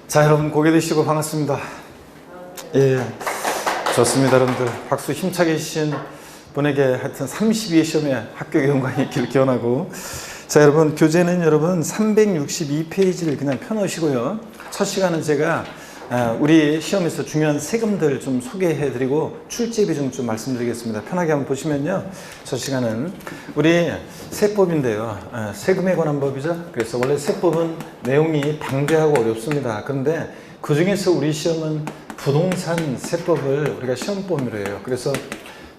자, 여러분 고개 드시고 반갑습니다. 예, 좋습니다. 여러분들 박수 힘차게 주신 분에게 하여튼 32회 시험에 합격의 영광이 있기를 기원하고, 자, 여러분 교재는 여러분 362페이지를 그냥 펴놓으시고요. 첫 시간은 제가 우리 시험에서 중요한 세금들 좀 소개해드리고 출제 비중 좀 말씀드리겠습니다. 편하게 한번 보시면요. 첫 시간은 우리 세법인데요. 세금에 관한 법이죠. 그래서 원래 세법은 내용이 방대하고 어렵습니다. 그런데 그 중에서 우리 시험은 부동산 세법을 우리가 시험범위로 해요. 그래서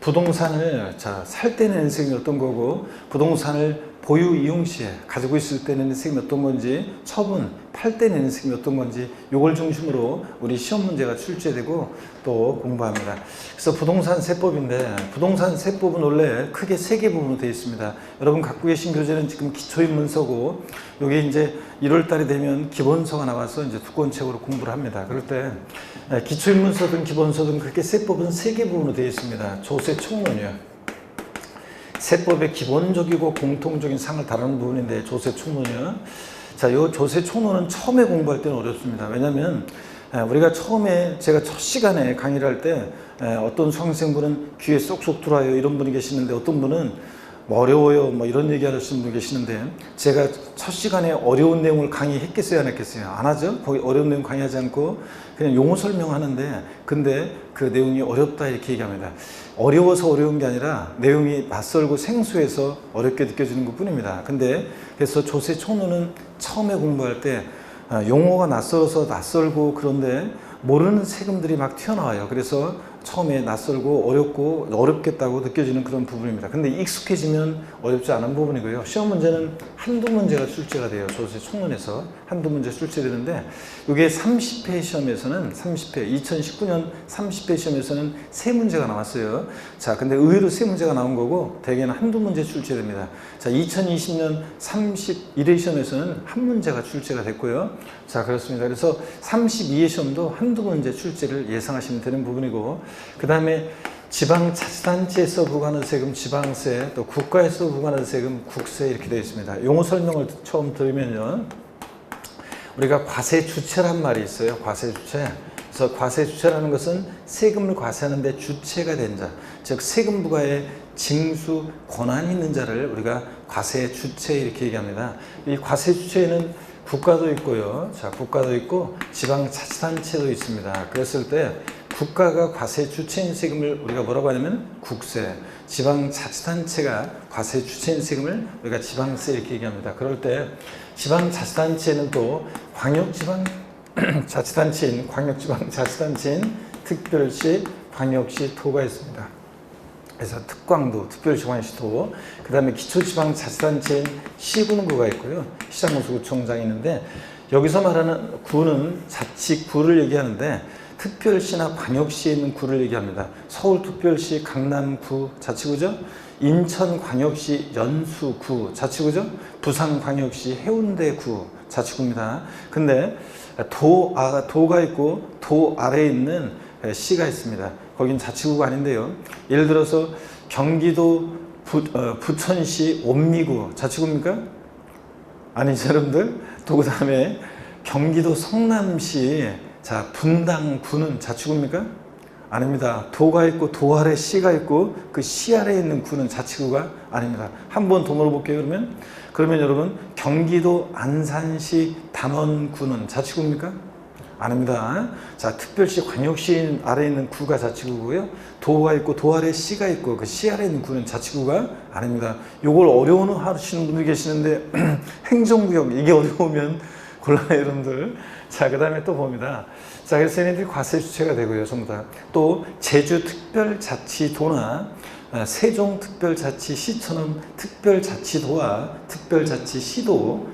부동산을 살 때는 인생이 어떤 거고, 부동산을 보유 이용 시에 가지고 있을 때는 인생이 어떤 건지, 처분 팔 때는 인생이 어떤 건지, 요걸 중심으로 우리 시험 문제가 출제되고 또 공부합니다. 그래서 부동산 세법인데, 부동산 세법은 원래 크게 3개 부분으로 되어 있습니다. 여러분 갖고 계신 교재는 지금 기초입문서고, 요게 이제 1월 달이 되면 기본서가 나와서 이제 두꺼운 책으로 공부를 합니다. 그럴 때 기초입문서든 기본서든 그렇게 세법은 3개 부분으로 되어 있습니다. 조세 총론이요. 세법의 기본적이고 공통적인 상을 다루는 부분인데, 조세 총론이요. 자, 요 조세 총론은 처음에 공부할 때는 어렵습니다. 왜냐하면 우리가 처음에 제가 첫 시간에 강의를 할 때 어떤 수강생분은 귀에 쏙쏙 들어와요 이런 분이 계시는데, 어떤 분은 뭐 어려워요 뭐 이런 얘기 하시는 분이 계시는데, 제가 첫 시간에 어려운 내용을 강의했겠어요 안 했겠어요? 안 하죠. 거기 어려운 내용 강의하지 않고 그냥 용어 설명하는데, 근데 그 내용이 어렵다 이렇게 얘기합니다. 어려워서 어려운 게 아니라 내용이 낯설고 생소해서 어렵게 느껴지는 것 뿐입니다. 근데 그래서 조세 총론은 처음에 공부할 때 용어가 낯설어서 낯설고, 그런데 모르는 세금들이 막 튀어나와요. 그래서 처음에 낯설고 어렵고 어렵겠다고 느껴지는 그런 부분입니다. 근데 익숙해지면 어렵지 않은 부분이고요. 시험 문제는 한두 문제가 출제가 돼요. 조세 총론에서 한두 문제 출제되는데, 이게 30회 시험에서는 2019년 30회 시험에서는 3문제가 나왔어요. 자, 근데 의외로 3문제가 나온 거고, 대개는 한두 문제 출제됩니다. 자, 2020년 31회 시험에서는 1문제가 출제가 됐고요. 자, 그렇습니다. 그래서 32회 시험도 한두 문제 출제를 예상하시면 되는 부분이고, 그 다음에 지방자치단체에서 부과하는 세금 지방세, 또 국가에서 부과하는 세금 국세 이렇게 되어 있습니다. 용어 설명을 처음 들으면요, 우리가 과세주체란 말이 있어요. 과세주체. 그래서 과세주체라는 것은 세금을 과세하는데 주체가 된 자, 즉 세금 부과에 징수 권한이 있는 자를 우리가 과세주체 이렇게 얘기합니다. 이 과세주체에는 국가도 있고요. 자, 국가도 있고 지방자치단체도 있습니다. 그랬을 때 국가가 과세 주체인 세금을 우리가 뭐라고 하냐면 국세, 지방자치단체가 과세 주체인 세금을 우리가 지방세 이렇게 얘기합니다. 그럴 때 지방자치단체는 또 광역지방자치단체인 특별시, 광역시, 도가 있습니다. 그래서 특광도, 특별시, 광역시, 도, 그 다음에 기초지방자치단체인 시군구가 있고요. 시장군수구청장이 있는데, 여기서 말하는 구는 자치구를 얘기하는데, 특별시나 광역시에 있는 구를 얘기합니다. 서울특별시 강남구 자치구죠. 인천광역시 연수구 자치구죠. 부산광역시 해운대구 자치구입니다. 근데 도가 있고 도 아래에 있는 시가 있습니다. 거긴 자치구가 아닌데요. 예를 들어서 경기도 부천시 옴미구 자치구입니까? 아니죠, 여러분들. 또 그 다음에 경기도 성남시 분당구는 자치구입니까? 아닙니다. 도가 있고 도 아래 시가 있고 그 시 아래에 있는 구는 자치구가 아닙니다. 한 번 더 물어볼게요. 그러면 여러분, 경기도 안산시 담원구는 자치구입니까? 아닙니다. 자, 특별시 광역시 아래에 있는 구가 자치구고요. 도가 있고 도 아래 시가 있고 그 시 아래에 있는 구는 자치구가 아닙니다. 요걸 어려워하시는 분들이 계시는데 행정구역 이게 어려우면 곤란해요, 여러분들. 자, 그 다음에 또 봅니다. 자, 그래서 얘네들이 과세 주체가 되고요, 전부 다. 또 제주특별자치도나 세종특별자치시처럼 특별자치도와 특별자치시도,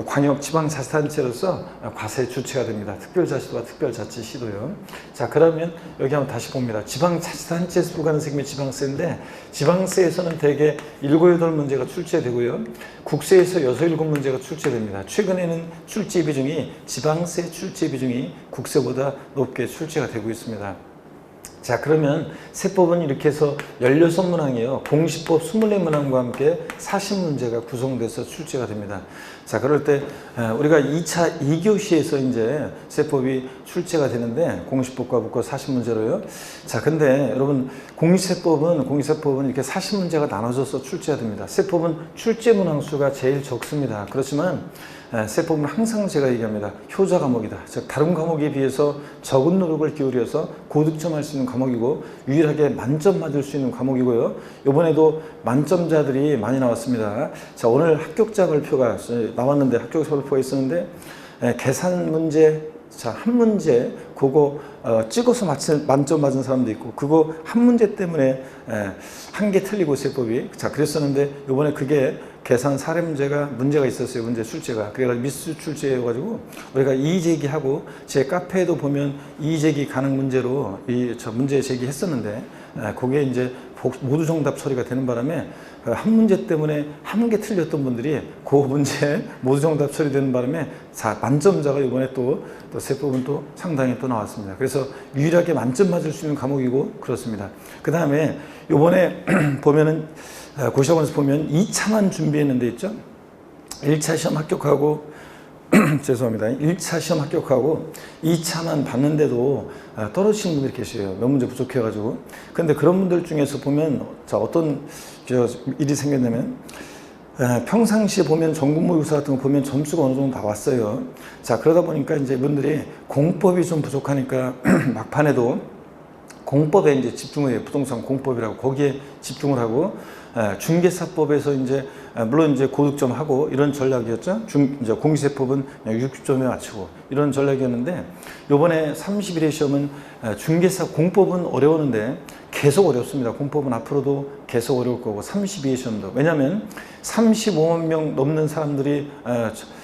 광역지방자치단체로서 과세 주체가 됩니다. 특별자치도와 특별자치시도요. 자, 그러면 여기 한번 다시 봅니다. 지방자치단체에서 부과하는 세금이 지방세인데, 지방세에서는 대개 7, 8문제가 출제되고요. 국세에서 6, 7문제가 출제됩니다. 최근에는 출제 비중이, 지방세 출제 비중이 국세보다 높게 출제가 되고 있습니다. 자, 그러면 세법은 이렇게 해서 16문항이에요. 공시법 24문항과 함께 40문제가 구성돼서 출제가 됩니다. 자, 그럴 때 우리가 2차 2교시에서 이제 세법이 출제가 되는데 공시법과 묶어 40문제로요. 자, 근데 여러분 공시세법은 이렇게 40문제가 나눠져서 출제가 됩니다. 세법은 출제 문항 수가 제일 적습니다. 그렇지만 세법은 항상 제가 얘기합니다. 효자 과목이다. 즉 다른 과목에 비해서 적은 노력을 기울여서 고득점할 수 있는 과목이고 유일하게 만점 맞을 수 있는 과목이고요. 이번에도 만점자들이 많이 나왔습니다. 자, 오늘 합격자 발표가 나왔는데 합격자 발표가 있었는데 계산 문제 자, 한 문제 그거 찍어서 만점 맞은 사람도 있고 그거 한 문제 때문에 한 개 틀리고 세법이 자 그랬었는데 이번에 그게 계산 사례 문제가 있었어요. 문제 출제가 그래가지고 미스 출제여가지고 우리가 이의 제기하고 제 카페에도 보면 이의 제기 가능 문제로 저 문제 제기했었는데 그게 이제 모두 정답 처리가 되는 바람에 한 문제 때문에 한 개 틀렸던 분들이 그 문제 모두 정답 처리되는 바람에 만점자가 이번에 또 세법은 또 상당히 또 나왔습니다. 그래서 유일하게 만점 맞을 수 있는 과목이고 그렇습니다. 그 다음에 이번에 보면은 고시학원에서 보면 2차만 준비했는데 있죠. 1차 시험 합격하고 죄송합니다. 1차 시험 합격하고 2차만 봤는데도 떨어지신 분들이 계세요. 몇 문제 부족해가지고. 근데 그런 분들 중에서 보면 자 어떤 일이 생겼냐면 평상시에 보면 전국모의고사 같은 거 보면 점수가 어느 정도 다 왔어요. 자 그러다 보니까 이제 이분들이 공법이 좀 부족하니까 막판에도 공법에 이제 집중을 해요. 부동산 공법이라고 거기에 집중을 하고 중개사법에서 이제 물론 이제 고득점 하고 이런 전략이었죠. 이제 공시세법은 60점에 맞추고 이런 전략이었는데 요번에 31회 시험은 중개사 공법은 어려웠는데 계속 어렵습니다. 공법은 앞으로도 계속 어려울 거고 32회 시험도 왜냐하면 35만 명 넘는 사람들이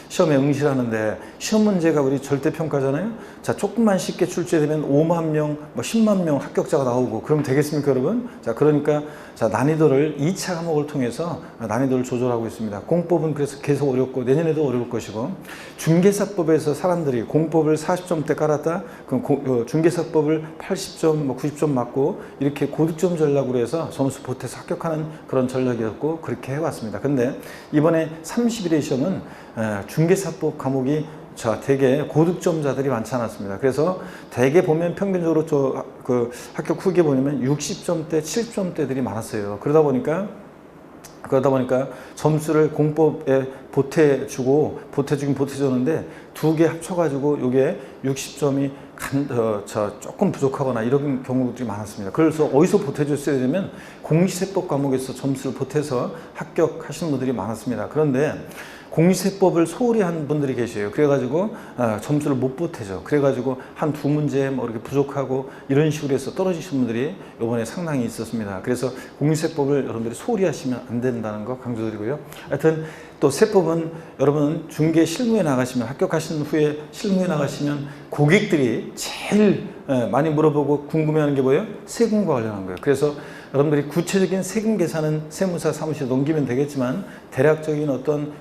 시험에 응시를 하는데 시험 문제가 우리 절대평가잖아요. 자 조금만 쉽게 출제되면 5만 명, 10만 명 합격자가 나오고 그럼 되겠습니까 여러분? 자 그러니까 자 난이도를 2차 과목을 통해서 난이도를 조절하고 있습니다. 공법은 그래서 계속 어렵고 내년에도 어려울 것이고 중개사법에서 사람들이 공법을 40점대 깔았다 그럼 중개사법을 80점, 90점 맞고 이렇게 고득점 전략으로 해서 점수 보태서 합격하는 그런 전략이었고 그렇게 해왔습니다. 근데 이번에 31회 시험은 중개사법 과목이 되게 고득점자들이 많지 않았습니다. 그래서 대개 보면 평균적으로 그 합격 후기에 보면 60점대, 70점대들이 많았어요. 그러다 보니까 점수를 공법에 보태주긴 보태줬는데 두 개 합쳐가지고 이게 60점이 조금 부족하거나 이런 경우들이 많았습니다. 그래서 어디서 보태줬어야 되면 공시세법 과목에서 점수를 보태서 합격하시는 분들이 많았습니다. 그런데 공시세법을 소홀히 한 분들이 계셔요. 그래가지고 점수를 못 보태죠. 그래가지고 한 두 문제 뭐 이렇게 부족하고 이런 식으로 해서 떨어지신 분들이 이번에 상당히 있었습니다. 그래서 공시세법을 여러분들이 소홀히 하시면 안 된다는 거 강조드리고요. 하여튼 또 세법은 여러분 중개 실무에 나가시면 합격하신 후에 실무에 나가시면 고객들이 제일 많이 물어보고 궁금해하는 게 뭐예요? 세금과 관련한 거예요. 그래서 여러분들이 구체적인 세금 계산은 세무사 사무실에 넘기면 되겠지만 대략적인 어떤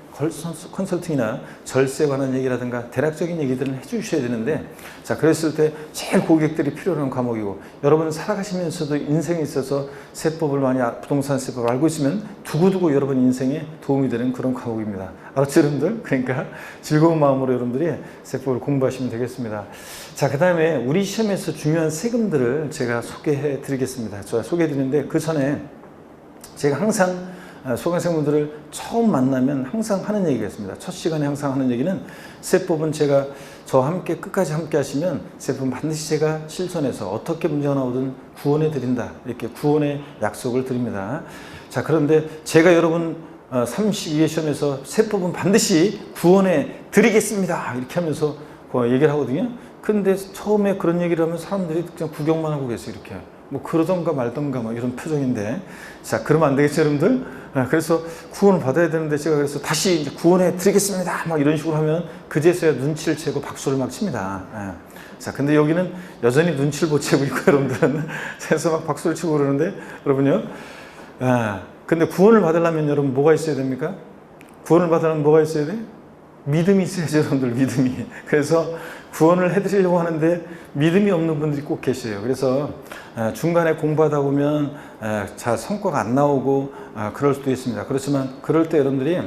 컨설팅이나 절세에 관한 얘기라든가 대략적인 얘기들은 해주셔야 되는데 자 그랬을 때 제일 고객들이 필요로 하는 과목이고 여러분 살아가시면서도 인생에 있어서 세법을 많이 부동산 세법을 알고 있으면 두고두고 여러분 인생에 도움이 되는 그런 과목입니다. 알았죠 여러분들? 그러니까 즐거운 마음으로 여러분들이 세법을 공부하시면 되겠습니다. 자, 그 다음에 우리 시험에서 중요한 세금들을 제가 소개해 드리겠습니다. 제가 소개해 드리는데 그 전에 제가 항상 수강생분들을 처음 만나면 항상 하는 얘기가 있습니다. 첫 시간에 항상 하는 얘기는 세법은 제가 저와 함께 끝까지 함께 하시면 세법은 반드시 제가 실천해서 어떻게 문제가 나오든 구원해 드린다. 이렇게 구원의 약속을 드립니다. 자, 그런데 제가 여러분 32회 시험에서 세법은 반드시 구원해 드리겠습니다. 이렇게 하면서 얘기를 하거든요. 근데 처음에 그런 얘기를 하면 사람들이 그냥 구경만 하고 계세요. 이렇게 뭐 그러던가 말던가 뭐 이런 표정인데 자 그러면 안 되겠죠 여러분들? 그래서 구원을 받아야 되는데 제가 그래서 다시 이제 구원해 드리겠습니다 막 이런 식으로 하면 그제서야 눈치를 채고 박수를 막 칩니다. 자 근데 여기는 여전히 눈치를 못 채고 있고 여러분들은 그래서 막 박수를 치고 그러는데 여러분요 근데 구원을 받으려면 여러분 뭐가 있어야 됩니까? 구원을 받으려면 뭐가 있어야 돼? 믿음이 있어야죠, 여러분들. 믿음이. 그래서 구원을 해드리려고 하는데 믿음이 없는 분들이 꼭 계셔요. 그래서 중간에 공부하다 보면 잘 성과가 안 나오고 그럴 수도 있습니다. 그렇지만 그럴 때 여러분들이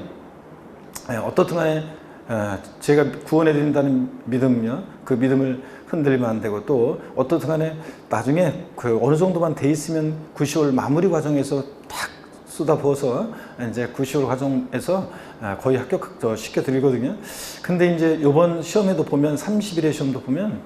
어떻든 간에 제가 구원해 드린다는 믿음요, 그 믿음을 흔들리면 안 되고, 또 어떻든 간에 나중에 그 어느 정도만 돼 있으면 9시월 마무리 과정에서 탁 쏟아부어서 이제 9시월 과정에서 거의 합격 시켜 드리거든요. 근데 이제 이번 시험에도 보면 30일의 시험도 보면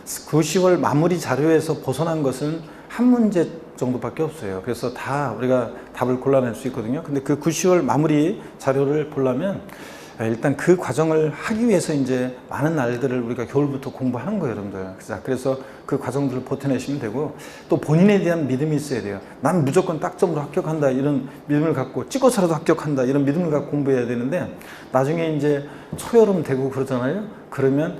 9시월 마무리 자료에서 벗어난 것은 한 문제 정도밖에 없어요. 그래서 다 우리가 답을 골라낼 수 있거든요. 근데 그 9시월 마무리 자료를 보려면 일단 그 과정을 하기 위해서 이제 많은 날들을 우리가 겨울부터 공부하는 거예요, 여러분들. 그래서 그 과정들을 버텨내시면 되고, 또 본인에 대한 믿음이 있어야 돼요. 난 무조건 딱점으로 합격한다, 이런 믿음을 갖고, 찍어서라도 합격한다, 이런 믿음을 갖고 공부해야 되는데, 나중에 이제 초여름 되고 그러잖아요. 그러면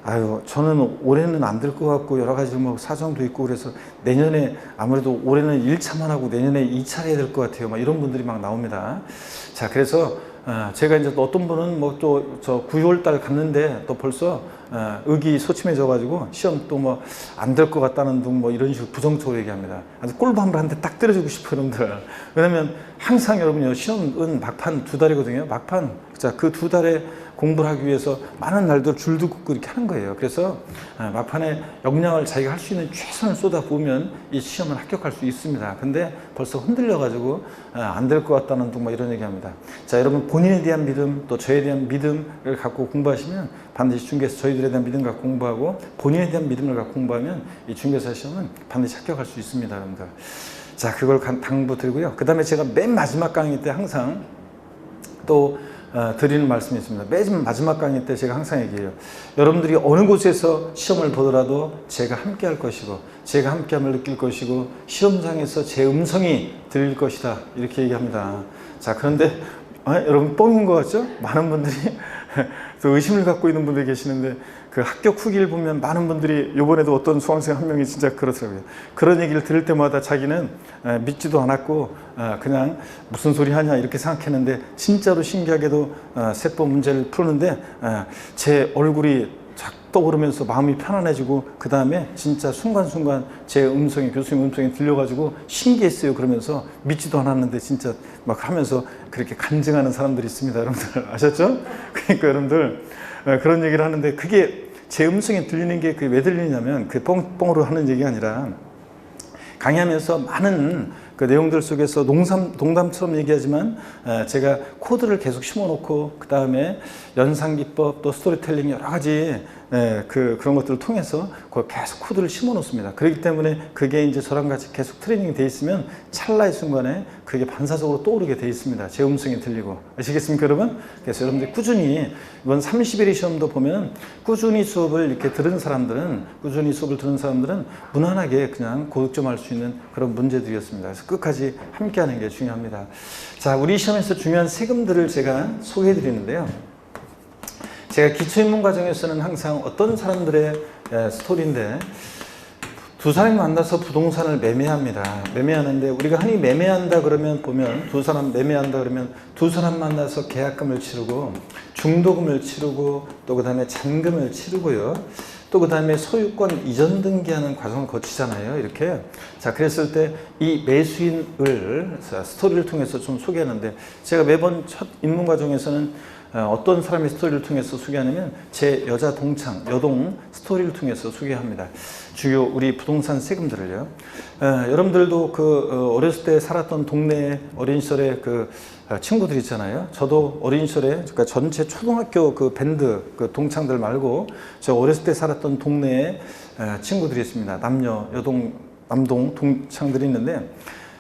아유, 저는 올해는 안 될 것 같고 여러 가지 뭐 사정도 있고 그래서 내년에 아무래도 올해는 1차만 하고 내년에 2차 해야 될 것 같아요. 막 이런 분들이 막 나옵니다. 자, 그래서 제가 이제 또 어떤 분은 뭐 또 저 9월 달 갔는데 또 벌써 의기소침해져 가지고 시험 또 뭐 안 될 것 같다는 둥 뭐 이런 식으로 부정적으로 얘기합니다. 아주 꿀밤을 한 대 딱 때려주고 싶어요, 여러분들. 왜냐면 항상 여러분요, 시험은 막판 2달이거든요. 막판. 자, 그 2달에 공부를 하기 위해서 많은 날들 줄도 긋고 이렇게 하는 거예요. 그래서 막판에 역량을 자기가 할 수 있는 최선을 쏟아부으면 이 시험을 합격할 수 있습니다. 근데 벌써 흔들려가지고 안 될 것 같다는 둥 뭐 이런 얘기합니다. 자, 여러분 본인에 대한 믿음, 또 저에 대한 믿음을 갖고 공부하시면 반드시 중개사, 저희들에 대한 믿음 갖고 공부하고 본인에 대한 믿음을 갖고 공부하면 이 중개사 시험은 반드시 합격할 수 있습니다, 여러분들. 자, 그걸 당부드리고요. 그 다음에 제가 맨 마지막 강의 때 항상 또 드리는 말씀이 있습니다. 맨 마지막 강의 때 제가 항상 얘기해요. 여러분들이 어느 곳에서 시험을 보더라도 제가 함께 할 것이고, 제가 함께함을 느낄 것이고, 시험장에서 제 음성이 들릴 것이다, 이렇게 얘기합니다. 자, 그런데 여러분 뻥인 것 같죠? 많은 분들이 또 의심을 갖고 있는 분들이 계시는데, 그 합격 후기를 보면 많은 분들이, 이번에도 어떤 수강생 한 명이 진짜 그렇더라고요. 그런 얘기를 들을 때마다 자기는 믿지도 않았고 그냥 무슨 소리 하냐 이렇게 생각했는데, 진짜로 신기하게도 세법 문제를 푸는데 제 얼굴이 착 떠오르면서 마음이 편안해지고, 그 다음에 진짜 순간순간 제 음성이, 교수님 음성이 들려가지고 신기했어요. 그러면서 믿지도 않았는데 진짜 막 하면서 그렇게 간증하는 사람들이 있습니다. 여러분들 아셨죠? 그러니까 여러분들 그런 얘기를 하는데, 그게 제 음성이 들리는 게 왜 들리냐면, 그 뻥으로 하는 얘기가 아니라, 강의하면서 많은 그 내용들 속에서 농담처럼 얘기하지만 제가 코드를 계속 심어놓고, 그 다음에 연상기법, 또 스토리텔링 여러 가지 그런 것들을 통해서 계속 코드를 심어 놓습니다. 그렇기 때문에 그게 이제 저랑 같이 계속 트레이닝이 돼 있으면 찰나의 순간에 그게 반사적으로 떠오르게 돼 있습니다. 제 음성이 들리고. 아시겠습니까, 여러분? 그래서 여러분들 꾸준히 이번 30일의 시험도 보면 꾸준히 수업을 이렇게 들은 사람들은, 꾸준히 수업을 들은 사람들은 무난하게 그냥 고득점할 수 있는 그런 문제들이었습니다. 그래서 끝까지 함께하는 게 중요합니다. 자, 우리 시험에서 중요한 세금들을 제가 소개해 드리는데요. 제가 기초입문 과정에서는 항상 어떤 사람들의 스토리인데, 두 사람이 만나서 부동산을 매매합니다. 매매하는데, 우리가 흔히 매매한다 그러면 보면, 두 사람 매매한다 그러면 두 사람 만나서 계약금을 치르고, 중도금을 치르고, 또 그 다음에 잔금을 치르고요. 또 그 다음에 소유권 이전 등기하는 과정을 거치잖아요, 이렇게. 자, 그랬을 때 이 매수인을 스토리를 통해서 좀 소개하는데, 제가 매번 첫 입문 과정에서는 어떤 사람의 스토리를 통해서 소개하냐면 제 여자 동창, 여동 스토리를 통해서 소개합니다. 주요 우리 부동산 세금들을요. 여러분들도 그 어렸을 때 살았던 동네 어린 시절에 그 친구들 있잖아요. 저도 어린 시절에, 그러니까 전체 초등학교 그 밴드 그 동창들 말고 저 어렸을 때 살았던 동네에 친구들이 있습니다. 남녀, 여동, 남동 동창들이 있는데,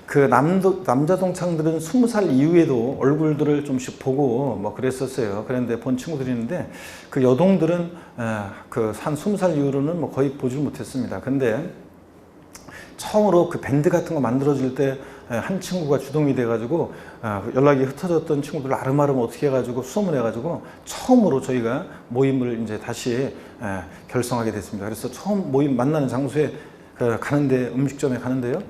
그 남자 동창들은 20살 이후에도 얼굴들을 좀씩 보고 뭐 그랬었어요. 그런데 본 친구들이 있는데, 그 여동들은 그 한 20살 이후로는 뭐 거의 보질 못했습니다. 근데 처음으로 그 밴드 같은 거 만들어질 때 한 친구가 주동이 돼가지고 연락이 흩어졌던 친구들 아름아름 어떻게 해가지고 수소문 해가지고 처음으로 저희가 모임을 이제 다시 결성하게 됐습니다. 그래서 처음 모임 만나는 장소에 가는데, 음식점에 가는데요.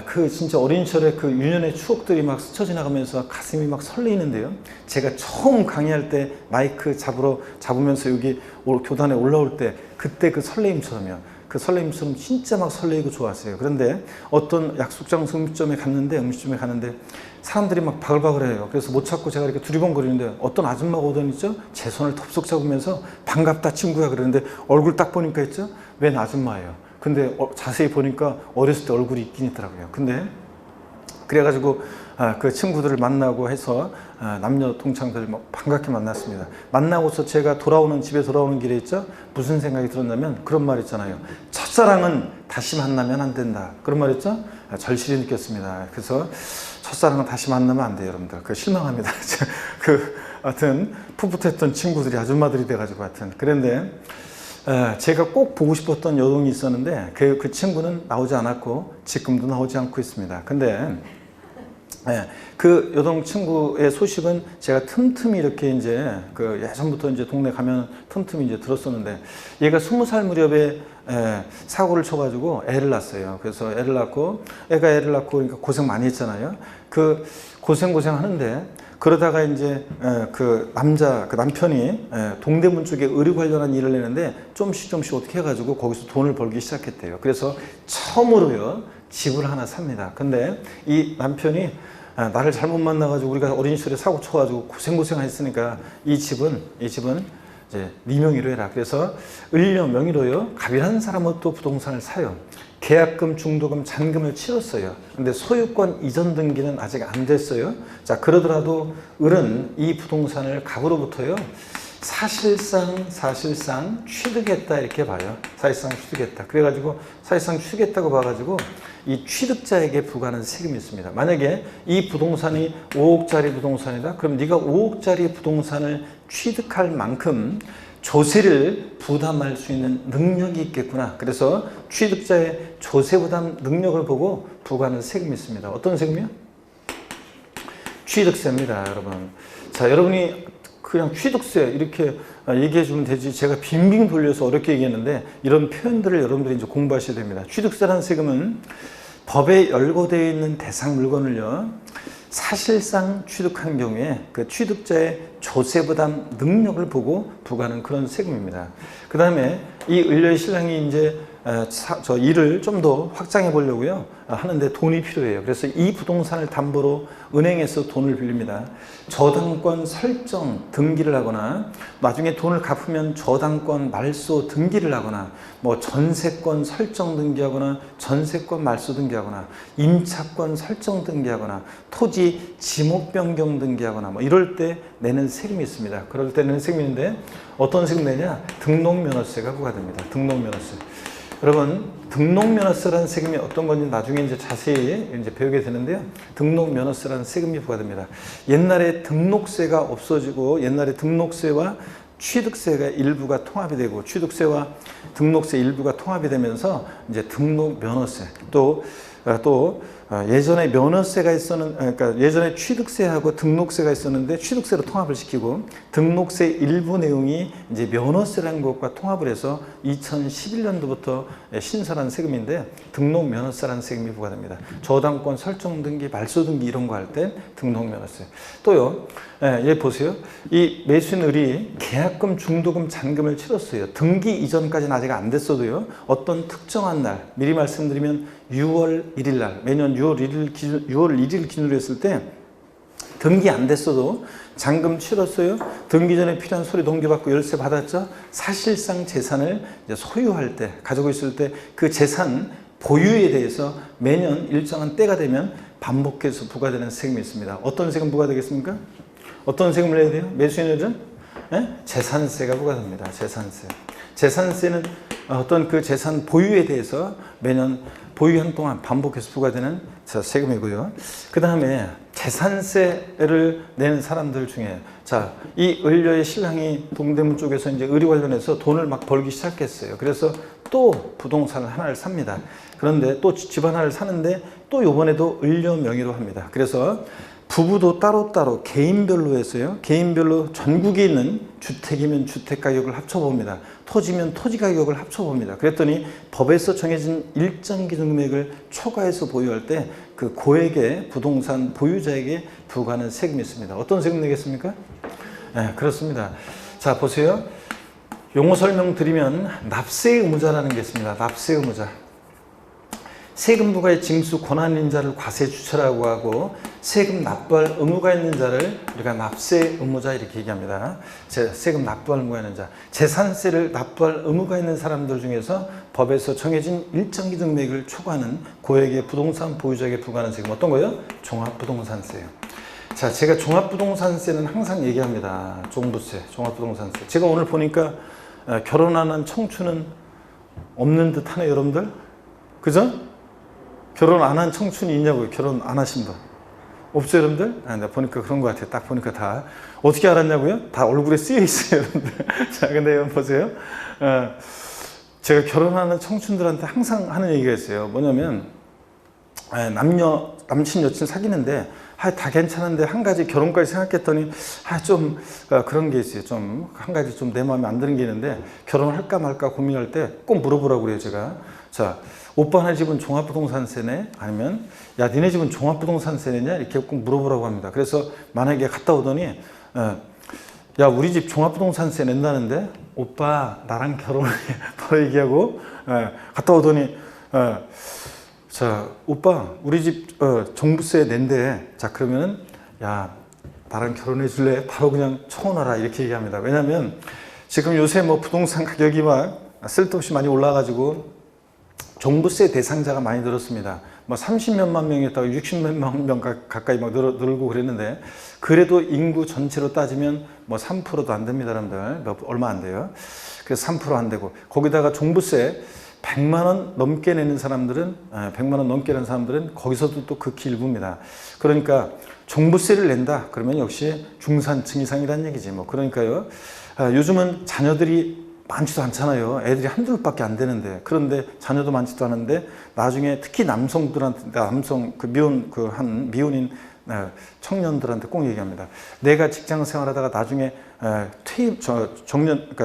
그 진짜 어린 시절의 그 유년의 추억들이 막 스쳐 지나가면서 가슴이 막 설레이는데요. 제가 처음 강의할 때 마이크 잡으면서 여기 교단에 올라올 때 그때 그 설레임처럼요. 그 설레임처럼 진짜 막 설레이고 좋았어요. 그런데 어떤 약속장 음식점에 갔는데 사람들이 막 바글바글해요. 그래서 못 찾고 제가 이렇게 두리번거리는데 어떤 아줌마가 오더니 있죠? 제 손을 덥석 잡으면서 반갑다 친구야 그러는데 얼굴 딱 보니까 있죠? 웬 아줌마예요. 근데 자세히 보니까 어렸을 때 얼굴이 있긴 있더라고요. 근데 그래가지고 그 친구들을 만나고 해서 남녀 동창들 막 반갑게 만났습니다. 만나고서 제가 집에 돌아오는 길에 있죠? 무슨 생각이 들었냐면 그런 말 있잖아요. 첫사랑은 다시 만나면 안 된다. 그런 말 있죠? 절실히 느꼈습니다. 그래서 첫사랑은 다시 만나면 안 돼요, 여러분들. 실망합니다. 하여튼 풋풋했던 친구들이 아줌마들이 돼가지고 하여튼 그런데 제가 꼭 보고 싶었던 여동이 있었는데 그 친구는 나오지 않았고 지금도 나오지 않고 있습니다. 근데 그 여동 친구의 소식은 제가 틈틈이 이렇게 이제 그 예전부터 이제 동네 가면 틈틈이 이제 들었었는데 얘가 20살 무렵에 사고를 쳐가지고 애를 낳았어요. 그래서 애를 낳고 그러니까 고생 많이 했잖아요. 그 고생 하는데 그러다가 이제 그 남편이 동대문 쪽에 의료 관련한 일을 내는데 좀씩 어떻게 해가지고 거기서 돈을 벌기 시작했대요. 그래서 처음으로요 집을 하나 삽니다. 근데 이 남편이 나를 잘못 만나가지고 우리가 어린 시절에 사고 쳐가지고 고생 했으니까 이 집은 이제 네 명의로 해라. 그래서 을려 명의로요 갑이라는 사람은 또 부동산을 사요. 계약금, 중도금, 잔금을 치렀어요. 근데 소유권 이전 등기는 아직 안 됐어요. 자, 그러더라도 을은 이 부동산을 갑으로부터요 사실상 취득했다 이렇게 봐요. 사실상 취득했다. 그래가지고 사실상 취득했다고 봐가지고 이 취득자에게 부과하는 세금이 있습니다. 만약에 이 부동산이 5억짜리 부동산이다. 그럼 네가 5억짜리 부동산을 취득할 만큼 조세를 부담할 수 있는 능력이 있겠구나. 그래서 취득자의 조세 부담 능력을 보고 부과하는 세금이 있습니다. 어떤 세금이요? 취득세입니다, 여러분. 자, 여러분이 그냥 취득세 이렇게 얘기해 주면 되지 제가 빙빙 돌려서 어렵게 얘기했는데 이런 표현들을 여러분들이 이제 공부하셔야 됩니다. 취득세라는 세금은 법에 열거되어 있는 대상 물건을요 사실상 취득한 경우에 그 취득자의 조세 부담 능력을 보고 부과하는 그런 세금입니다. 그 다음에 이 을려의 신랑이 이제 저 일을 좀 더 확장해 보려고요 하는데 돈이 필요해요. 그래서 이 부동산을 담보로 은행에서 돈을 빌립니다. 저당권 설정 등기를 하거나 나중에 돈을 갚으면 저당권 말소 등기를 하거나 뭐 전세권 설정 등기하거나 전세권 말소 등기하거나 임차권 설정 등기하거나 토지 지목 변경 등기하거나 뭐 이럴 때 내는 세금이 있습니다. 그럴 때 내는 세금이 있는데 어떤 세금 내냐? 등록면허세가 부과됩니다. 등록면허세. 여러분, 등록면허세라는 세금이 어떤 건지 나중에 이제 자세히 이제 배우게 되는데요. 등록면허세라는 세금이 부과됩니다. 옛날에 등록세가 없어지고 옛날에 등록세와 취득세가 일부가 통합이 되고 취득세와 등록세 일부가 통합이 되면서 이제 등록면허세 또 예전에 면허세가 그러니까 예전에 취득세하고 등록세가 있었는데 취득세로 통합을 시키고 등록세 일부 내용이 이제 면허세라는 것과 통합을 해서 2011년도부터 신설한 세금인데 등록면허세라는 세금이 부과됩니다. 저당권 설정 등기, 말소 등기 이런 거 할 때 등록면허세. 또요, 얘 보세요. 이 매수인 을이 계약금, 중도금, 잔금을 치렀어요. 등기 이전까지는 아직 안 됐어도요. 어떤 특정한 날, 미리 말씀드리면 6월 1일 날, 매년 6월 1일 기준으로 했을 때 등기 안 됐어도 잔금 치렀어요. 등기 전에 필요한 서류 동기받고 열쇠 받았죠. 사실상 재산을 이제 소유할 때, 가지고 있을 때 그 재산 보유에 대해서 매년 일정한 때가 되면 반복해서 부과되는 세금이 있습니다. 어떤 세금 부과되겠습니까? 어떤 세금을 내야 돼요? 매수인들은? 재산세가 부과됩니다. 재산세는 어떤 그 재산 보유에 대해서 매년 보유한 동안 반복해서 부과되는 세금이고요. 그 다음에 재산세를 내는 사람들 중에 이 을려의 신랑이 동대문 쪽에서 이제 의료 관련해서 돈을 막 벌기 시작했어요. 그래서 또 부동산을 하나를 삽니다. 그런데 또 집 하나를 사는데 또 이번에도 을려 명의로 합니다. 그래서 부부도 따로따로 개인별로 했어요. 개인별로 전국에 있는 주택이면 주택 가격을 합쳐봅니다. 토지면 토지 가격을 합쳐봅니다. 그랬더니 법에서 정해진 일정 기준 금액을 초과해서 보유할 때 그 고액의 부동산 보유자에게 부과하는 세금이 있습니다. 어떤 세금 내겠습니까? 네, 그렇습니다. 자, 보세요. 용어 설명 드리면 납세 의무자라는 게 있습니다. 납세 의무자. 세금 부과의 징수 권한 있는 자를 과세주체라고 하고 세금 납부할 의무가 있는 자를 우리가 납세 의무자 이렇게 얘기합니다. 세금 납부할 의무가 있는 자. 재산세를 납부할 의무가 있는 사람들 중에서 법에서 정해진 일정 기준 금액을 초과하는 고액의 부동산 보유자에게 부과하는 세금 어떤 거예요? 종합부동산세요. 자, 제가 종합부동산세는 항상 얘기합니다. 종부세, 종합부동산세. 제가 오늘 보니까 결혼하는 청춘은 없는 듯 하네요, 여러분들. 그죠? 결혼 안 한 청춘이 있냐고요? 결혼 안 하신 분. 없죠, 여러분들? 내가 보니까 그런 것 같아요. 딱 보니까 다. 어떻게 알았냐고요? 다 얼굴에 쓰여 있어요, 여러분들. 자, 근데 여러분 보세요. 제가 결혼하는 청춘들한테 항상 하는 얘기가 있어요. 뭐냐면, 남친, 여친 사귀는데, 다 괜찮은데, 한 가지 결혼까지 생각했더니, 좀, 그런 게 있어요. 좀, 한 가지 좀 내 마음에 안 드는 게 있는데, 결혼할까 말까 고민할 때 꼭 물어보라고 그래요, 제가. 자, 오빠네 집은 종합부동산세네? 아니면 야 니네 집은 종합부동산세냐? 이렇게 꼭 물어보라고 합니다. 그래서 만약에 갔다 오더니 야 우리 집 종합부동산세 낸다는데 오빠 나랑 결혼해 바로 얘기하고 갔다 오더니 자 오빠 우리 집 종부세 낸대. 자 그러면은 야 나랑 결혼해 줄래? 바로 그냥 쳐오너라 이렇게 얘기합니다. 왜냐하면 지금 요새 뭐 부동산 가격이 막 쓸데없이 많이 올라가지고 종부세 대상자가 많이 늘었습니다. 뭐 30몇만 명이었다가 60몇만 명 가까이 막 늘고 그랬는데 그래도 인구 전체로 따지면 뭐 3%도 안 됩니다, 여러분들. 얼마 안 돼요. 그래서 3% 안 되고 거기다가 종부세 100만 원 넘게 내는 사람들은 100만 원 넘게 내는 사람들은 거기서도 또 극히 일부입니다. 그러니까 종부세를 낸다. 그러면 역시 중산층 이상이라는 얘기지. 뭐 그러니까요. 요즘은 자녀들이 많지도 않잖아요. 애들이 한둘밖에 안 되는데. 그런데 자녀도 많지도 않은데 나중에 특히 남성들한테 미혼인 청년들한테 꼭 얘기합니다. 내가 직장 생활하다가 나중에